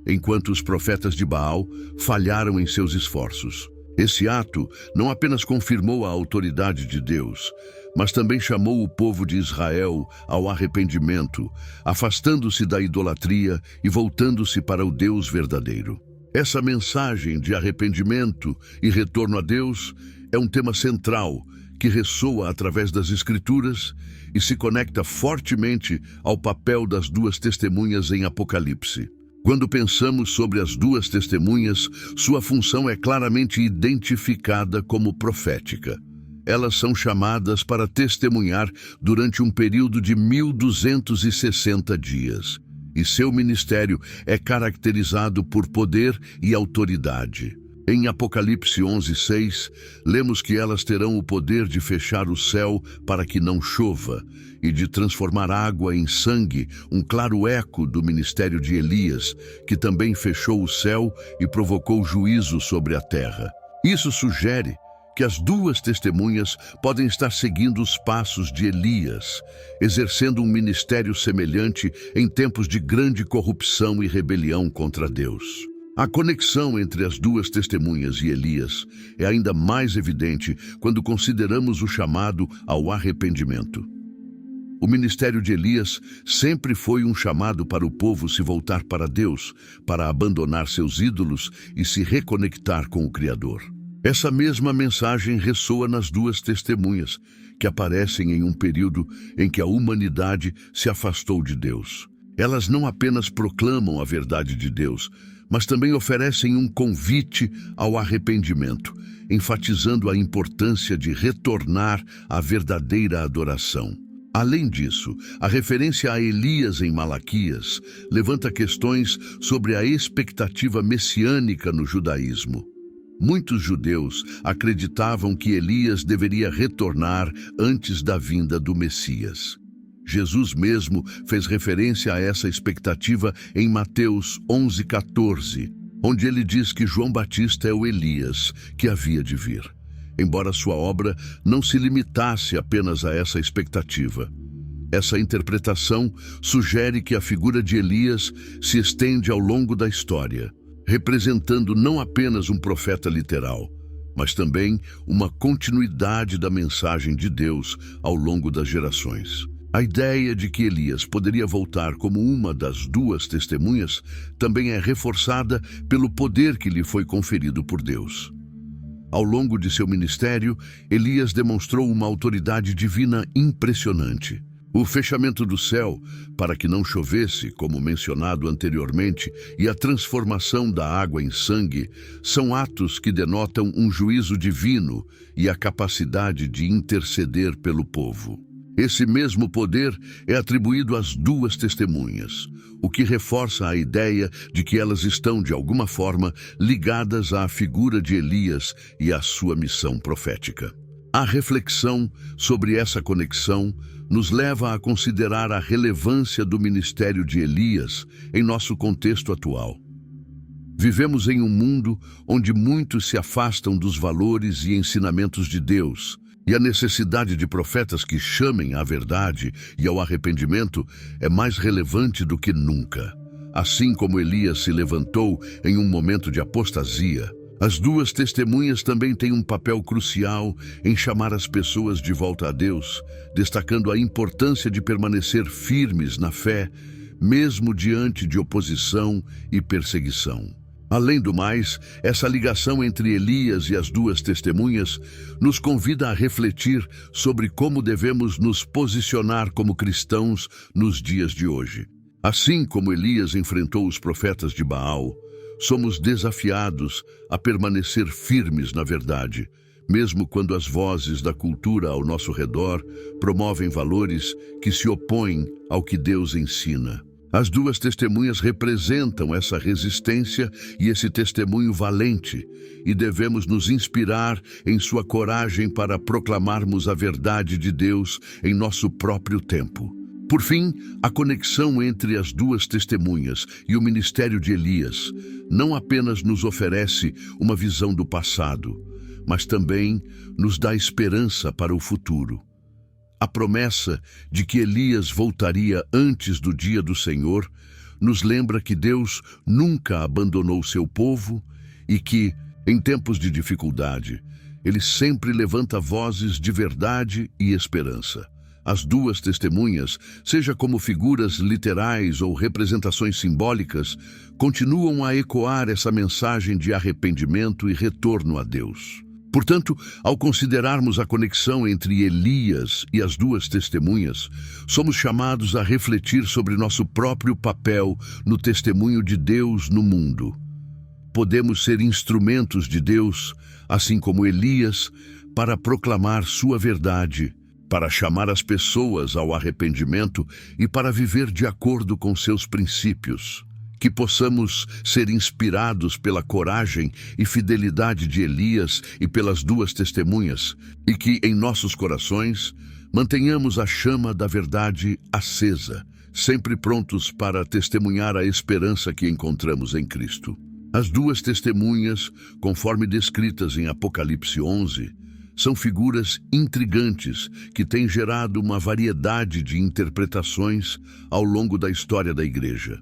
enquanto os profetas de Baal falharam em seus esforços. Esse ato não apenas confirmou a autoridade de Deus, mas também chamou o povo de Israel ao arrependimento, afastando-se da idolatria e voltando-se para o Deus verdadeiro. Essa mensagem de arrependimento e retorno a Deus é um tema central que ressoa através das Escrituras e se conecta fortemente ao papel das duas testemunhas em Apocalipse. Quando pensamos sobre as duas testemunhas, sua função é claramente identificada como profética. Elas são chamadas para testemunhar durante um período de 1260 dias, e seu ministério é caracterizado por poder e autoridade. Em Apocalipse 11:6, lemos que elas terão o poder de fechar o céu para que não chova e de transformar água em sangue, um claro eco do ministério de Elias, que também fechou o céu e provocou juízo sobre a terra. Isso sugere que as duas testemunhas podem estar seguindo os passos de Elias, exercendo um ministério semelhante em tempos de grande corrupção e rebelião contra Deus. A conexão entre as duas testemunhas e Elias é ainda mais evidente quando consideramos o chamado ao arrependimento. O ministério de Elias sempre foi um chamado para o povo se voltar para Deus, para abandonar seus ídolos e se reconectar com o Criador. Essa mesma mensagem ressoa nas duas testemunhas, que aparecem em um período em que a humanidade se afastou de Deus. Elas não apenas proclamam a verdade de Deus, mas também oferecem um convite ao arrependimento, enfatizando a importância de retornar à verdadeira adoração. Além disso, a referência a Elias em Malaquias levanta questões sobre a expectativa messiânica no judaísmo. Muitos judeus acreditavam que Elias deveria retornar antes da vinda do Messias. Jesus mesmo fez referência a essa expectativa em Mateus 11:14, onde ele diz que João Batista é o Elias que havia de vir. Embora sua obra não se limitasse apenas a essa expectativa. Essa interpretação sugere que a figura de Elias se estende ao longo da história, representando não apenas um profeta literal, mas também uma continuidade da mensagem de Deus ao longo das gerações. A ideia de que Elias poderia voltar como uma das duas testemunhas também é reforçada pelo poder que lhe foi conferido por Deus. Ao longo de seu ministério, Elias demonstrou uma autoridade divina impressionante. O fechamento do céu para que não chovesse, como mencionado anteriormente, e a transformação da água em sangue são atos que denotam um juízo divino e a capacidade de interceder pelo povo. Esse mesmo poder é atribuído às duas testemunhas, o que reforça a ideia de que elas estão, de alguma forma, ligadas à figura de Elias e à sua missão profética. A reflexão sobre essa conexão nos leva a considerar a relevância do ministério de Elias em nosso contexto atual. Vivemos em um mundo onde muitos se afastam dos valores e ensinamentos de Deus, e a necessidade de profetas que chamem à verdade e ao arrependimento é mais relevante do que nunca. Assim como Elias se levantou em um momento de apostasia, as duas testemunhas também têm um papel crucial em chamar as pessoas de volta a Deus, destacando a importância de permanecer firmes na fé, mesmo diante de oposição e perseguição. Além do mais, essa ligação entre Elias e as duas testemunhas nos convida a refletir sobre como devemos nos posicionar como cristãos nos dias de hoje. Assim como Elias enfrentou os profetas de Baal, somos desafiados a permanecer firmes na verdade, mesmo quando as vozes da cultura ao nosso redor promovem valores que se opõem ao que Deus ensina. As duas testemunhas representam essa resistência e esse testemunho valente, e devemos nos inspirar em sua coragem para proclamarmos a verdade de Deus em nosso próprio tempo. Por fim, a conexão entre as duas testemunhas e o ministério de Elias não apenas nos oferece uma visão do passado, mas também nos dá esperança para o futuro. A promessa de que Elias voltaria antes do dia do Senhor nos lembra que Deus nunca abandonou seu povo e que, em tempos de dificuldade, Ele sempre levanta vozes de verdade e esperança. As duas testemunhas, seja como figuras literais ou representações simbólicas, continuam a ecoar essa mensagem de arrependimento e retorno a Deus. Portanto, ao considerarmos a conexão entre Elias e as duas testemunhas, somos chamados a refletir sobre nosso próprio papel no testemunho de Deus no mundo. Podemos ser instrumentos de Deus, assim como Elias, para proclamar sua verdade, para chamar as pessoas ao arrependimento e para viver de acordo com seus princípios. Que possamos ser inspirados pela coragem e fidelidade de Elias e pelas duas testemunhas, e que, em nossos corações, mantenhamos a chama da verdade acesa, sempre prontos para testemunhar a esperança que encontramos em Cristo. As duas testemunhas, conforme descritas em Apocalipse 11, são figuras intrigantes que têm gerado uma variedade de interpretações ao longo da história da Igreja.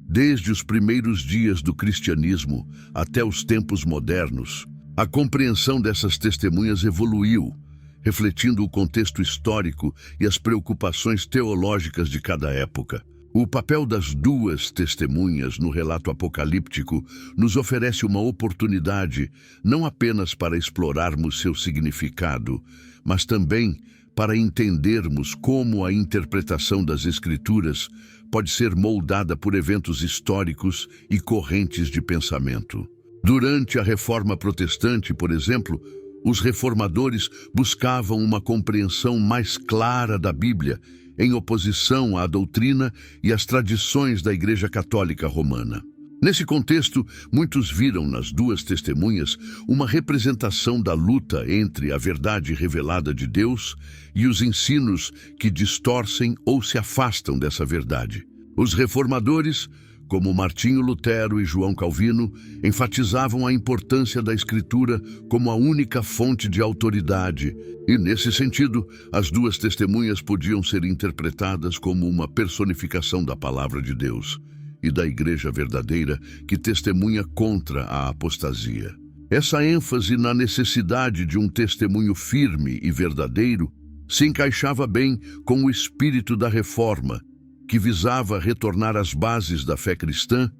Desde os primeiros dias do cristianismo até os tempos modernos, a compreensão dessas testemunhas evoluiu, refletindo o contexto histórico e as preocupações teológicas de cada época. O papel das duas testemunhas no relato apocalíptico nos oferece uma oportunidade não apenas para explorarmos seu significado, mas também para entendermos como a interpretação das Escrituras pode ser moldada por eventos históricos e correntes de pensamento. Durante a Reforma Protestante, por exemplo, os reformadores buscavam uma compreensão mais clara da Bíblia, em oposição à doutrina e às tradições da Igreja Católica Romana. Nesse contexto, muitos viram nas duas testemunhas uma representação da luta entre a verdade revelada de Deus e os ensinos que distorcem ou se afastam dessa verdade. Os reformadores, como Martinho Lutero e João Calvino, enfatizavam a importância da Escritura como a única fonte de autoridade, e, nesse sentido, as duas testemunhas podiam ser interpretadas como uma personificação da Palavra de Deus e da Igreja verdadeira que testemunha contra a apostasia. Essa ênfase na necessidade de um testemunho firme e verdadeiro se encaixava bem com o espírito da Reforma, que visava retornar às bases da fé cristã,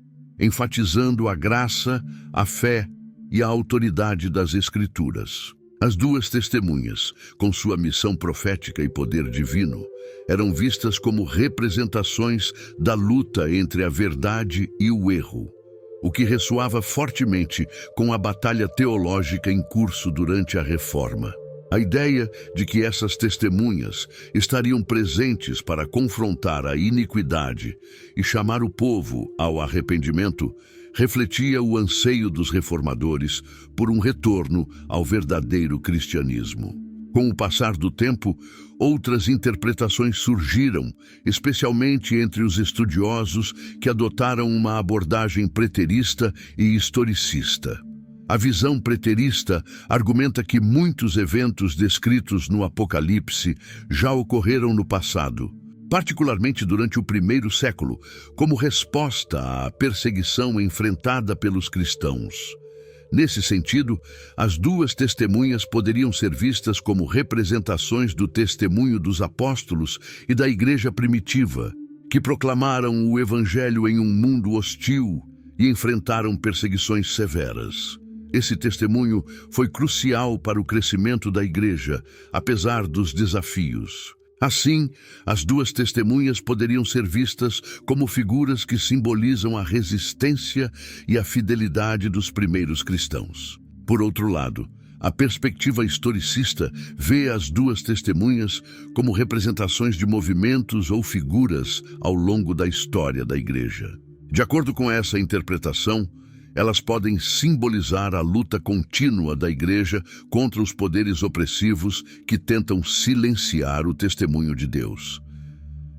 enfatizando a graça, a fé e a autoridade das Escrituras. As duas testemunhas, com sua missão profética e poder divino, eram vistas como representações da luta entre a verdade e o erro, o que ressoava fortemente com a batalha teológica em curso durante a Reforma. A ideia de que essas testemunhas estariam presentes para confrontar a iniquidade e chamar o povo ao arrependimento refletia o anseio dos reformadores por um retorno ao verdadeiro cristianismo. Com o passar do tempo, outras interpretações surgiram, especialmente entre os estudiosos que adotaram uma abordagem preterista e historicista. A visão preterista argumenta que muitos eventos descritos no Apocalipse já ocorreram no passado, particularmente durante o primeiro século, como resposta à perseguição enfrentada pelos cristãos. Nesse sentido, as duas testemunhas poderiam ser vistas como representações do testemunho dos apóstolos e da igreja primitiva, que proclamaram o Evangelho em um mundo hostil e enfrentaram perseguições severas. Esse testemunho foi crucial para o crescimento da igreja, apesar dos desafios. Assim, as duas testemunhas poderiam ser vistas como figuras que simbolizam a resistência e a fidelidade dos primeiros cristãos. Por outro lado, a perspectiva historicista vê as duas testemunhas como representações de movimentos ou figuras ao longo da história da igreja. De acordo com essa interpretação, elas podem simbolizar a luta contínua da Igreja contra os poderes opressivos que tentam silenciar o testemunho de Deus.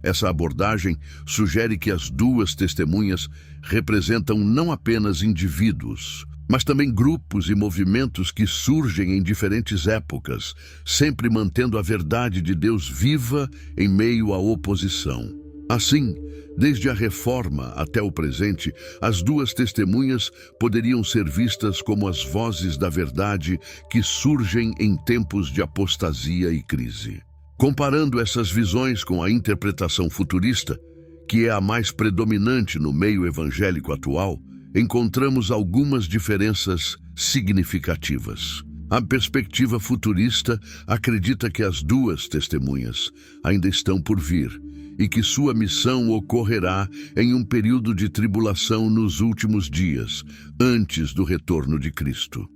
Essa abordagem sugere que as duas testemunhas representam não apenas indivíduos, mas também grupos e movimentos que surgem em diferentes épocas, sempre mantendo a verdade de Deus viva em meio à oposição. Assim, desde a Reforma até o presente, as duas testemunhas poderiam ser vistas como as vozes da verdade que surgem em tempos de apostasia e crise. Comparando essas visões com a interpretação futurista, que é a mais predominante no meio evangélico atual, encontramos algumas diferenças significativas. A perspectiva futurista acredita que as duas testemunhas ainda estão por vir e que sua missão ocorrerá em um período de tribulação nos últimos dias, antes do retorno de Cristo.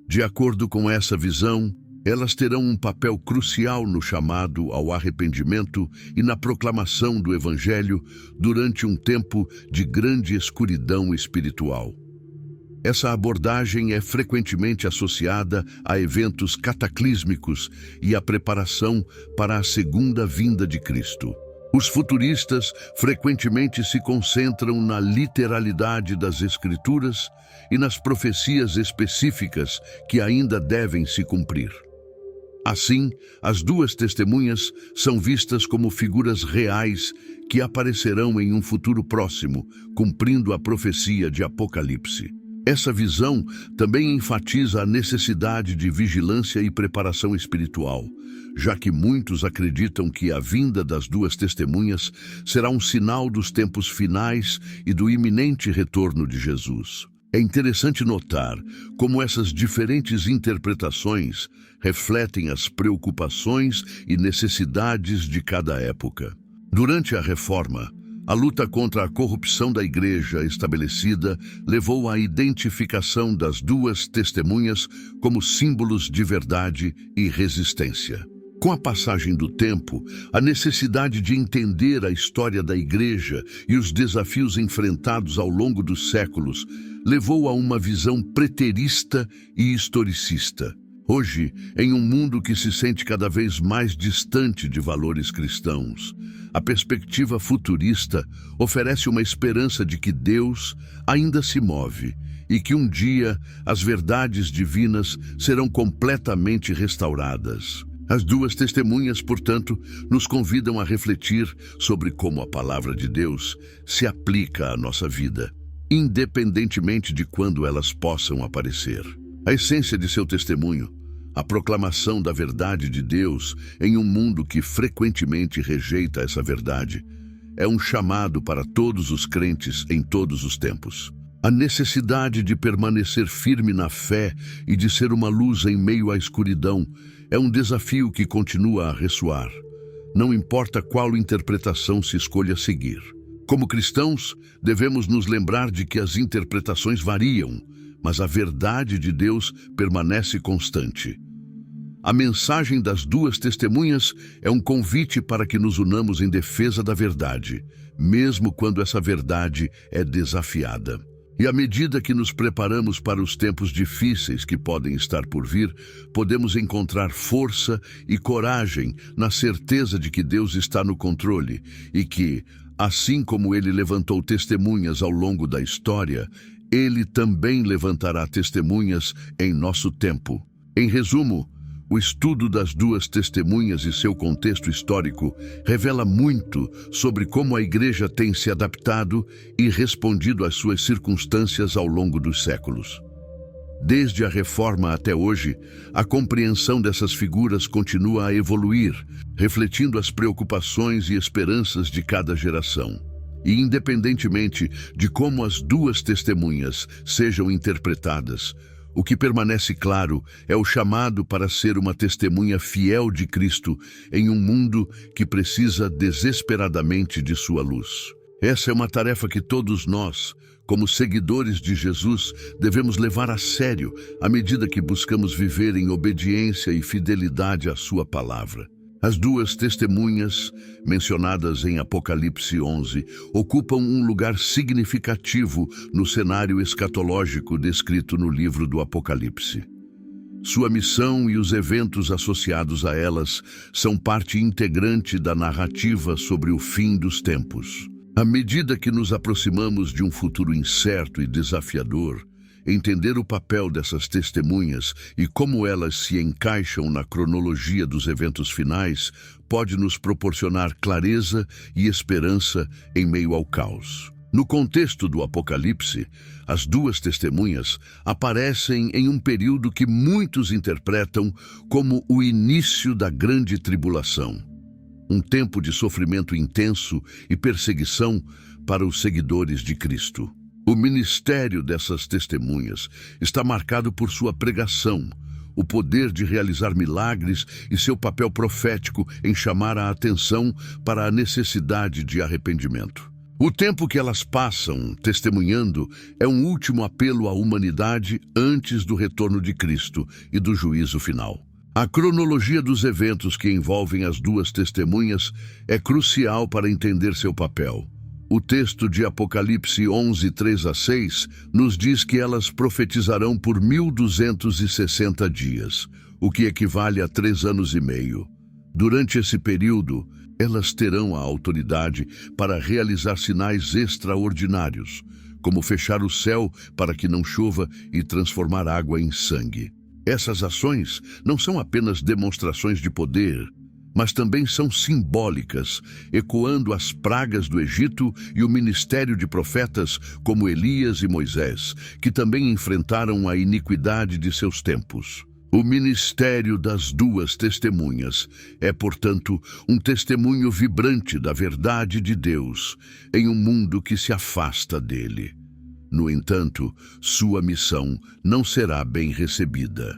De acordo com essa visão, elas terão um papel crucial no chamado ao arrependimento e na proclamação do Evangelho durante um tempo de grande escuridão espiritual. Essa abordagem é frequentemente associada a eventos cataclísmicos e à preparação para a segunda vinda de Cristo. Os futuristas frequentemente se concentram na literalidade das Escrituras e nas profecias específicas que ainda devem se cumprir. Assim, as duas testemunhas são vistas como figuras reais que aparecerão em um futuro próximo, cumprindo a profecia de Apocalipse. Essa visão também enfatiza a necessidade de vigilância e preparação espiritual, já que muitos acreditam que a vinda das duas testemunhas será um sinal dos tempos finais e do iminente retorno de Jesus. É interessante notar como essas diferentes interpretações refletem as preocupações e necessidades de cada época. Durante a Reforma, a luta contra a corrupção da Igreja estabelecida levou à identificação das duas testemunhas como símbolos de verdade e resistência. Com a passagem do tempo, a necessidade de entender a história da Igreja e os desafios enfrentados ao longo dos séculos levou a uma visão preterista e historicista. Hoje, em um mundo que se sente cada vez mais distante de valores cristãos, a perspectiva futurista oferece uma esperança de que Deus ainda se move e que um dia as verdades divinas serão completamente restauradas. As duas testemunhas, portanto, nos convidam a refletir sobre como a palavra de Deus se aplica à nossa vida, independentemente de quando elas possam aparecer. A essência de seu testemunho, a proclamação da verdade de Deus em um mundo que frequentemente rejeita essa verdade, é um chamado para todos os crentes em todos os tempos. A necessidade de permanecer firme na fé e de ser uma luz em meio à escuridão é um desafio que continua a ressoar, não importa qual interpretação se escolha seguir. Como cristãos, devemos nos lembrar de que as interpretações variam, mas a verdade de Deus permanece constante. A mensagem das duas testemunhas é um convite para que nos unamos em defesa da verdade, mesmo quando essa verdade é desafiada. E à medida que nos preparamos para os tempos difíceis que podem estar por vir, podemos encontrar força e coragem na certeza de que Deus está no controle e que, assim como Ele levantou testemunhas ao longo da história, Ele também levantará testemunhas em nosso tempo. Em resumo, o estudo das duas testemunhas e seu contexto histórico revela muito sobre como a Igreja tem se adaptado e respondido às suas circunstâncias ao longo dos séculos. Desde a Reforma até hoje, a compreensão dessas figuras continua a evoluir, refletindo as preocupações e esperanças de cada geração. E independentemente de como as duas testemunhas sejam interpretadas, o que permanece claro é o chamado para ser uma testemunha fiel de Cristo em um mundo que precisa desesperadamente de sua luz. Essa é uma tarefa que todos nós, como seguidores de Jesus, devemos levar a sério à medida que buscamos viver em obediência e fidelidade à sua palavra. As duas testemunhas, mencionadas em Apocalipse 11, ocupam um lugar significativo no cenário escatológico descrito no livro do Apocalipse. Sua missão e os eventos associados a elas são parte integrante da narrativa sobre o fim dos tempos. À medida que nos aproximamos de um futuro incerto e desafiador, entender o papel dessas testemunhas e como elas se encaixam na cronologia dos eventos finais pode nos proporcionar clareza e esperança em meio ao caos. No contexto do Apocalipse, as duas testemunhas aparecem em um período que muitos interpretam como o início da grande tribulação, um tempo de sofrimento intenso e perseguição para os seguidores de Cristo. O ministério dessas testemunhas está marcado por sua pregação, o poder de realizar milagres e seu papel profético em chamar a atenção para a necessidade de arrependimento. O tempo que elas passam testemunhando é um último apelo à humanidade antes do retorno de Cristo e do juízo final. A cronologia dos eventos que envolvem as duas testemunhas é crucial para entender seu papel. O texto de Apocalipse 11, 3-6, nos diz que elas profetizarão por 1260 dias, o que equivale a 3 anos e meio. Durante esse período, Elas terão a autoridade para realizar sinais extraordinários, como fechar o céu para que não chova e transformar água em sangue. Essas ações não são apenas demonstrações de poder, mas também são simbólicas, ecoando as pragas do Egito e o ministério de profetas como Elias e Moisés, que também enfrentaram a iniquidade de seus tempos. O ministério das duas testemunhas é, portanto, um testemunho vibrante da verdade de Deus em um mundo que se afasta dele. No entanto, sua missão não será bem recebida.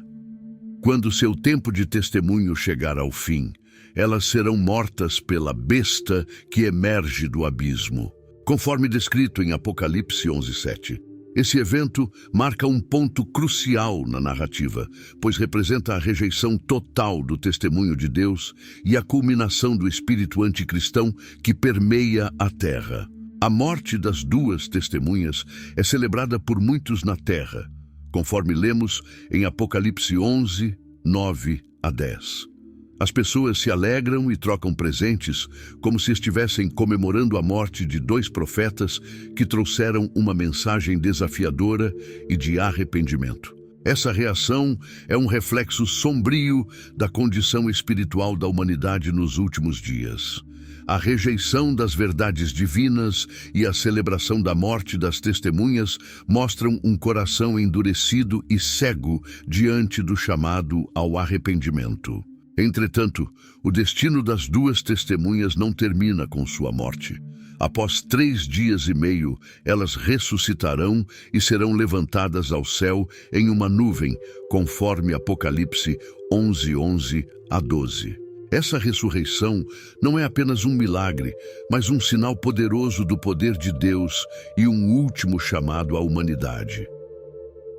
Quando seu tempo de testemunho chegar ao fim, elas serão mortas pela besta que emerge do abismo, conforme descrito em Apocalipse 11:7. Esse evento marca um ponto crucial na narrativa, pois representa a rejeição total do testemunho de Deus e a culminação do espírito anticristão que permeia a terra. A morte das duas testemunhas é celebrada por muitos na terra, conforme lemos em Apocalipse 11, 9 a 10. As pessoas se alegram e trocam presentes como se estivessem comemorando a morte de dois profetas que trouxeram uma mensagem desafiadora e de arrependimento. Essa reação é um reflexo sombrio da condição espiritual da humanidade nos últimos dias. A rejeição das verdades divinas e a celebração da morte das testemunhas mostram um coração endurecido e cego diante do chamado ao arrependimento. Entretanto, o destino das duas testemunhas não termina com sua morte. Após 3 dias e meio, elas ressuscitarão e serão levantadas ao céu em uma nuvem, conforme Apocalipse 11, 11 a 12. Essa ressurreição não é apenas um milagre, mas um sinal poderoso do poder de Deus e um último chamado à humanidade.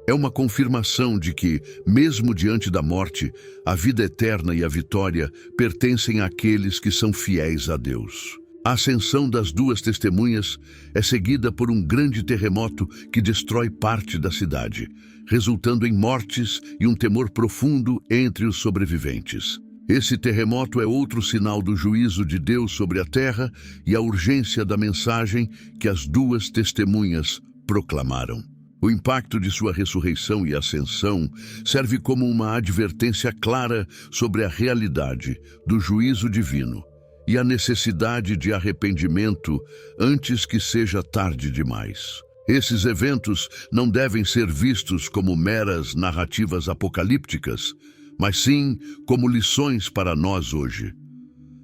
É uma confirmação de que, mesmo diante da morte, a vida eterna e a vitória pertencem àqueles que são fiéis a Deus. A ascensão das duas testemunhas é seguida por um grande terremoto que destrói parte da cidade, resultando em mortes e um temor profundo entre os sobreviventes. Esse terremoto é outro sinal do juízo de Deus sobre a terra e a urgência da mensagem que as duas testemunhas proclamaram. O impacto de sua ressurreição e ascensão serve como uma advertência clara sobre a realidade do juízo divino e a necessidade de arrependimento antes que seja tarde demais. Esses eventos não devem ser vistos como meras narrativas apocalípticas, mas sim como lições para nós hoje.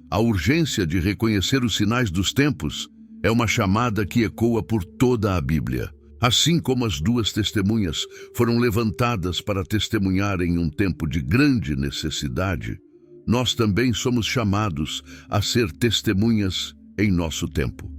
A urgência de reconhecer os sinais dos tempos é uma chamada que ecoa por toda a Bíblia. Assim como as duas testemunhas foram levantadas para testemunhar em um tempo de grande necessidade, nós também somos chamados a ser testemunhas em nosso tempo.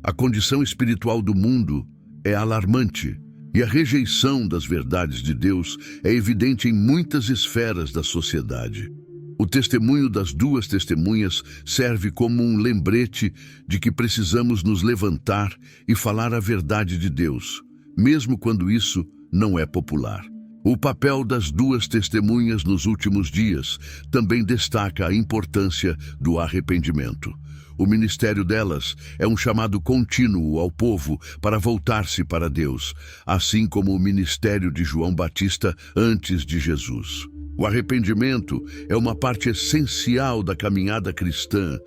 A condição espiritual do mundo é alarmante e a rejeição das verdades de Deus é evidente em muitas esferas da sociedade. O testemunho das duas testemunhas serve como um lembrete de que precisamos nos levantar e falar a verdade de Deus, mesmo quando isso não é popular. O papel das duas testemunhas nos últimos dias também destaca a importância do arrependimento. O ministério delas é um chamado contínuo ao povo para voltar-se para Deus, assim como o ministério de João Batista antes de Jesus. O arrependimento é uma parte essencial da caminhada cristã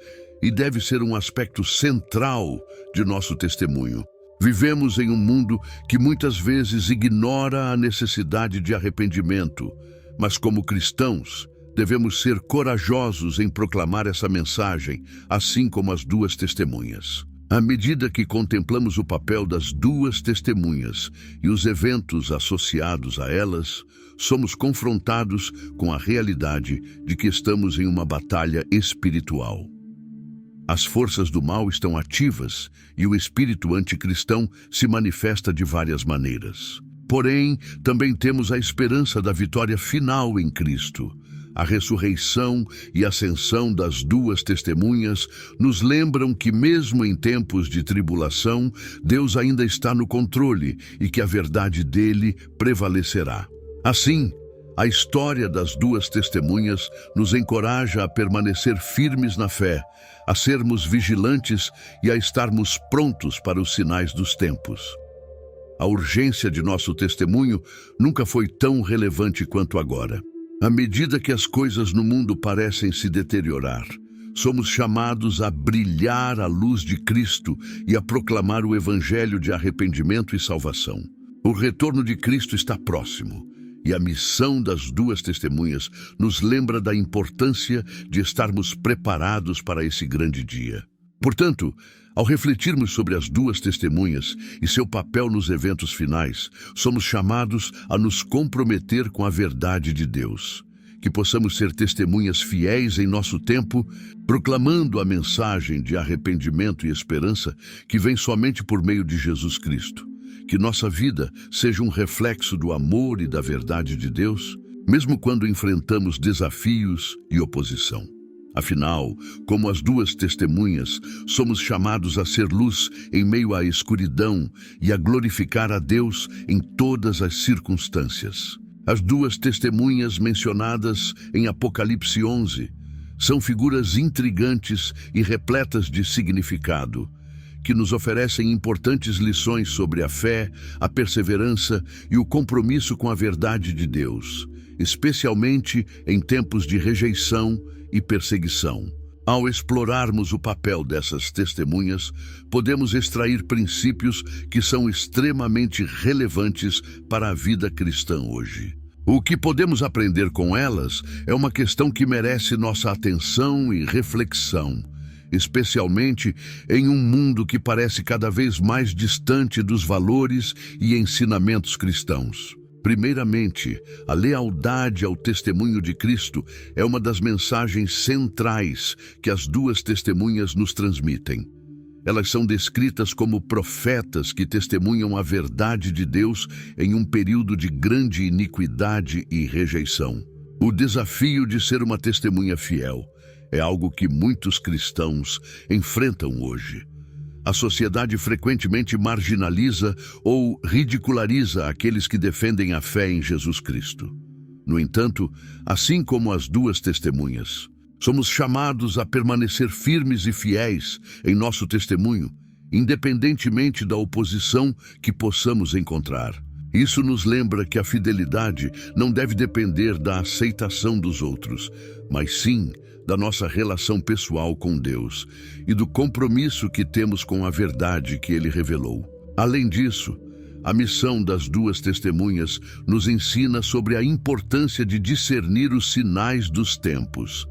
e deve ser um aspecto central de nosso testemunho. Vivemos em um mundo que muitas vezes ignora a necessidade de arrependimento, mas como cristãos, devemos ser corajosos em proclamar essa mensagem, assim como as duas testemunhas. À medida que contemplamos o papel das duas testemunhas e os eventos associados a elas, somos confrontados com a realidade de que estamos em uma batalha espiritual. As forças do mal estão ativas e o espírito anticristão se manifesta de várias maneiras. Porém, também temos a esperança da vitória final em Cristo. A ressurreição e ascensão das duas testemunhas nos lembram que, mesmo em tempos de tribulação, Deus ainda está no controle e que a verdade dele prevalecerá. Assim, A história das duas testemunhas nos encoraja a permanecer firmes na fé, a sermos vigilantes e a estarmos prontos para os sinais dos tempos. A urgência de nosso testemunho nunca foi tão relevante quanto agora. À medida que as coisas no mundo parecem se deteriorar, somos chamados a brilhar a luz de Cristo e a proclamar o evangelho de arrependimento e salvação. O retorno de Cristo está próximo. E a missão das duas testemunhas nos lembra da importância de estarmos preparados para esse grande dia. Portanto, ao refletirmos sobre as duas testemunhas e seu papel nos eventos finais, somos chamados a nos comprometer com a verdade de Deus. Que possamos ser testemunhas fiéis em nosso tempo, proclamando a mensagem de arrependimento e esperança que vem somente por meio de Jesus Cristo. Que nossa vida seja um reflexo do amor e da verdade de Deus, mesmo quando enfrentamos desafios e oposição. Afinal, como as duas testemunhas, somos chamados a ser luz em meio à escuridão e a glorificar a Deus em todas as circunstâncias. As duas testemunhas mencionadas em Apocalipse 11 são figuras intrigantes e repletas de significado, que nos oferecem importantes lições sobre a fé, a perseverança e o compromisso com a verdade de Deus, especialmente em tempos de rejeição e perseguição. Ao explorarmos o papel dessas testemunhas, podemos extrair princípios que são extremamente relevantes para a vida cristã hoje. O que podemos aprender com elas é uma questão que merece nossa atenção e reflexão, especialmente em um mundo que parece cada vez mais distante dos valores e ensinamentos cristãos. Primeiramente, a lealdade ao testemunho de Cristo é uma das mensagens centrais que as duas testemunhas nos transmitem. Elas são descritas como profetas que testemunham a verdade de Deus em um período de grande iniquidade e rejeição. O desafio de ser uma testemunha fiel é algo que muitos cristãos enfrentam hoje. A sociedade frequentemente marginaliza ou ridiculariza aqueles que defendem a fé em Jesus Cristo. No entanto, assim como as duas testemunhas, somos chamados a permanecer firmes e fiéis em nosso testemunho, independentemente da oposição que possamos encontrar. Isso nos lembra que a fidelidade não deve depender da aceitação dos outros, mas sim da nossa relação pessoal com Deus e do compromisso que temos com a verdade que Ele revelou. Além disso, a missão das duas testemunhas nos ensina sobre a importância de discernir os sinais dos tempos.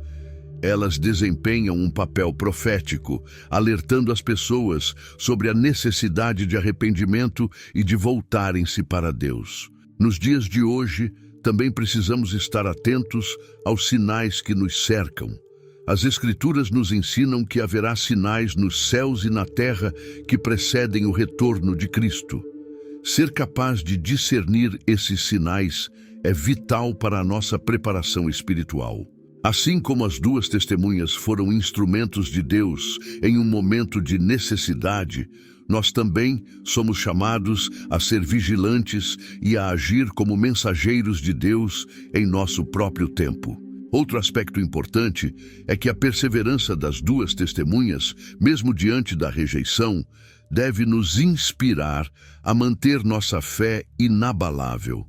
Elas desempenham um papel profético, alertando as pessoas sobre a necessidade de arrependimento e de voltarem-se para Deus. Nos dias de hoje, também precisamos estar atentos aos sinais que nos cercam. As Escrituras nos ensinam que haverá sinais nos céus e na terra que precedem o retorno de Cristo. Ser capaz de discernir esses sinais é vital para a nossa preparação espiritual. Assim como as duas testemunhas foram instrumentos de Deus em um momento de necessidade, nós também somos chamados a ser vigilantes e a agir como mensageiros de Deus em nosso próprio tempo. Outro aspecto importante é que a perseverança das duas testemunhas, mesmo diante da rejeição, deve nos inspirar a manter nossa fé inabalável.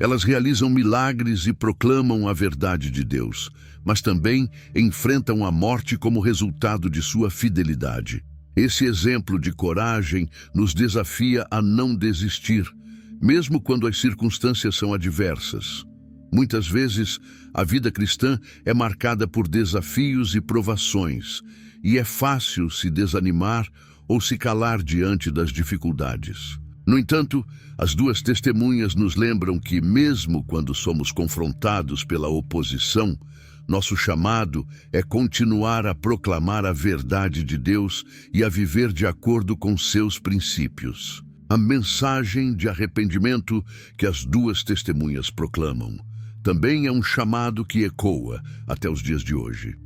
Elas realizam milagres e proclamam a verdade de Deus, mas também enfrentam a morte como resultado de sua fidelidade. Esse exemplo de coragem nos desafia a não desistir, mesmo quando as circunstâncias são adversas. Muitas vezes, a vida cristã é marcada por desafios e provações, e é fácil se desanimar ou se calar diante das dificuldades. No entanto, as duas testemunhas nos lembram que, mesmo quando somos confrontados pela oposição, nosso chamado é continuar a proclamar a verdade de Deus e a viver de acordo com seus princípios. A mensagem de arrependimento que as duas testemunhas proclamam também é um chamado que ecoa até os dias de hoje.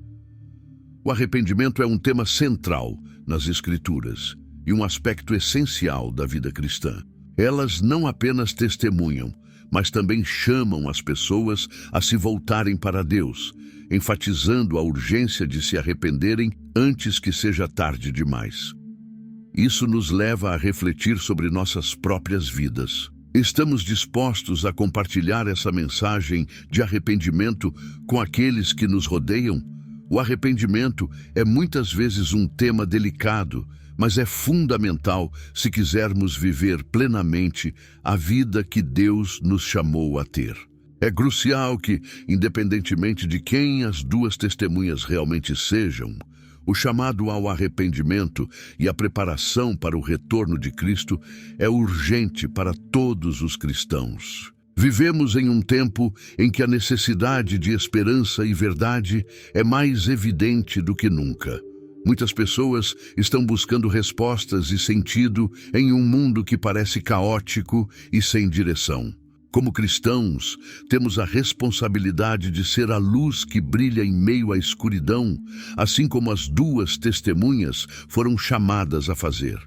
O arrependimento é um tema central nas Escrituras e um aspecto essencial da vida cristã. Elas não apenas testemunham, mas também chamam as pessoas a se voltarem para Deus, enfatizando a urgência de se arrependerem antes que seja tarde demais. Isso nos leva a refletir sobre nossas próprias vidas. Estamos dispostos a compartilhar essa mensagem de arrependimento com aqueles que nos rodeiam? O arrependimento é muitas vezes um tema delicado, mas é fundamental se quisermos viver plenamente a vida que Deus nos chamou a ter. É crucial que, independentemente de quem as duas testemunhas realmente sejam, o chamado ao arrependimento e a preparação para o retorno de Cristo é urgente para todos os cristãos. Vivemos em um tempo em que a necessidade de esperança e verdade é mais evidente do que nunca. Muitas pessoas estão buscando respostas e sentido em um mundo que parece caótico e sem direção. Como cristãos, temos a responsabilidade de ser a luz que brilha em meio à escuridão, assim como as duas testemunhas foram chamadas a fazer.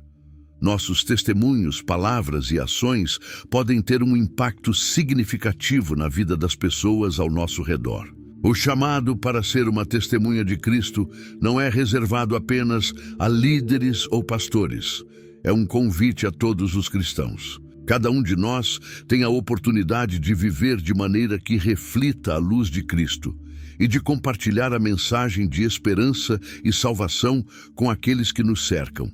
Nossos testemunhos, palavras e ações podem ter um impacto significativo na vida das pessoas ao nosso redor. O chamado para ser uma testemunha de Cristo não é reservado apenas a líderes ou pastores. É um convite a todos os cristãos. Cada um de nós tem a oportunidade de viver de maneira que reflita a luz de Cristo e de compartilhar a mensagem de esperança e salvação com aqueles que nos cercam.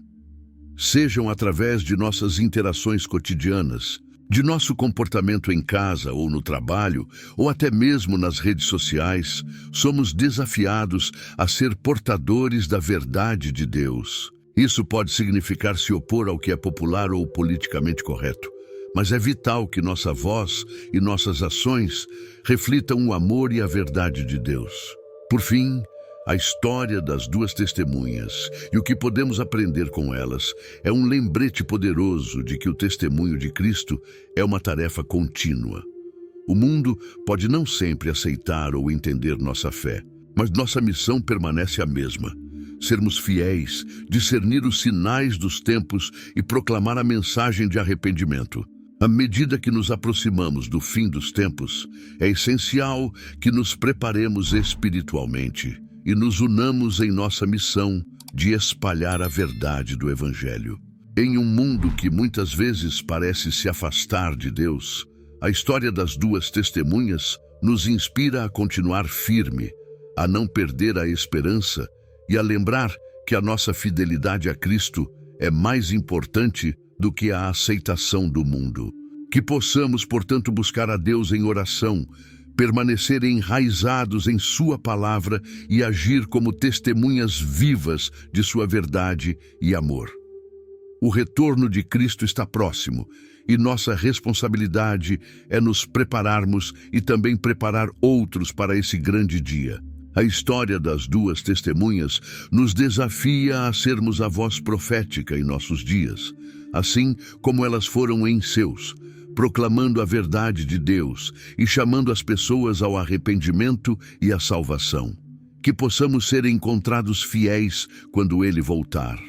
Sejam através de nossas interações cotidianas, de nosso comportamento em casa ou no trabalho, ou até mesmo nas redes sociais, somos desafiados a ser portadores da verdade de Deus. Isso pode significar se opor ao que é popular ou politicamente correto, mas é vital que nossa voz e nossas ações reflitam o amor e a verdade de Deus. Por fim, a história das duas testemunhas e o que podemos aprender com elas é um lembrete poderoso de que o testemunho de Cristo é uma tarefa contínua. O mundo pode não sempre aceitar ou entender nossa fé, mas nossa missão permanece a mesma: sermos fiéis, discernir os sinais dos tempos e proclamar a mensagem de arrependimento. À medida que nos aproximamos do fim dos tempos, é essencial que nos preparemos espiritualmente e nos unamos em nossa missão de espalhar a verdade do Evangelho. Em um mundo que muitas vezes parece se afastar de Deus, a história das duas testemunhas nos inspira a continuar firme, a não perder a esperança e a lembrar que a nossa fidelidade a Cristo é mais importante do que a aceitação do mundo. Que possamos, portanto, buscar a Deus em oração, permanecer enraizados em Sua palavra e agir como testemunhas vivas de Sua verdade e amor. O retorno de Cristo está próximo e nossa responsabilidade é nos prepararmos e também preparar outros para esse grande dia. A história das duas testemunhas nos desafia a sermos a voz profética em nossos dias, assim como elas foram em seus, proclamando a verdade de Deus e chamando as pessoas ao arrependimento e à salvação. Que possamos ser encontrados fiéis quando Ele voltar.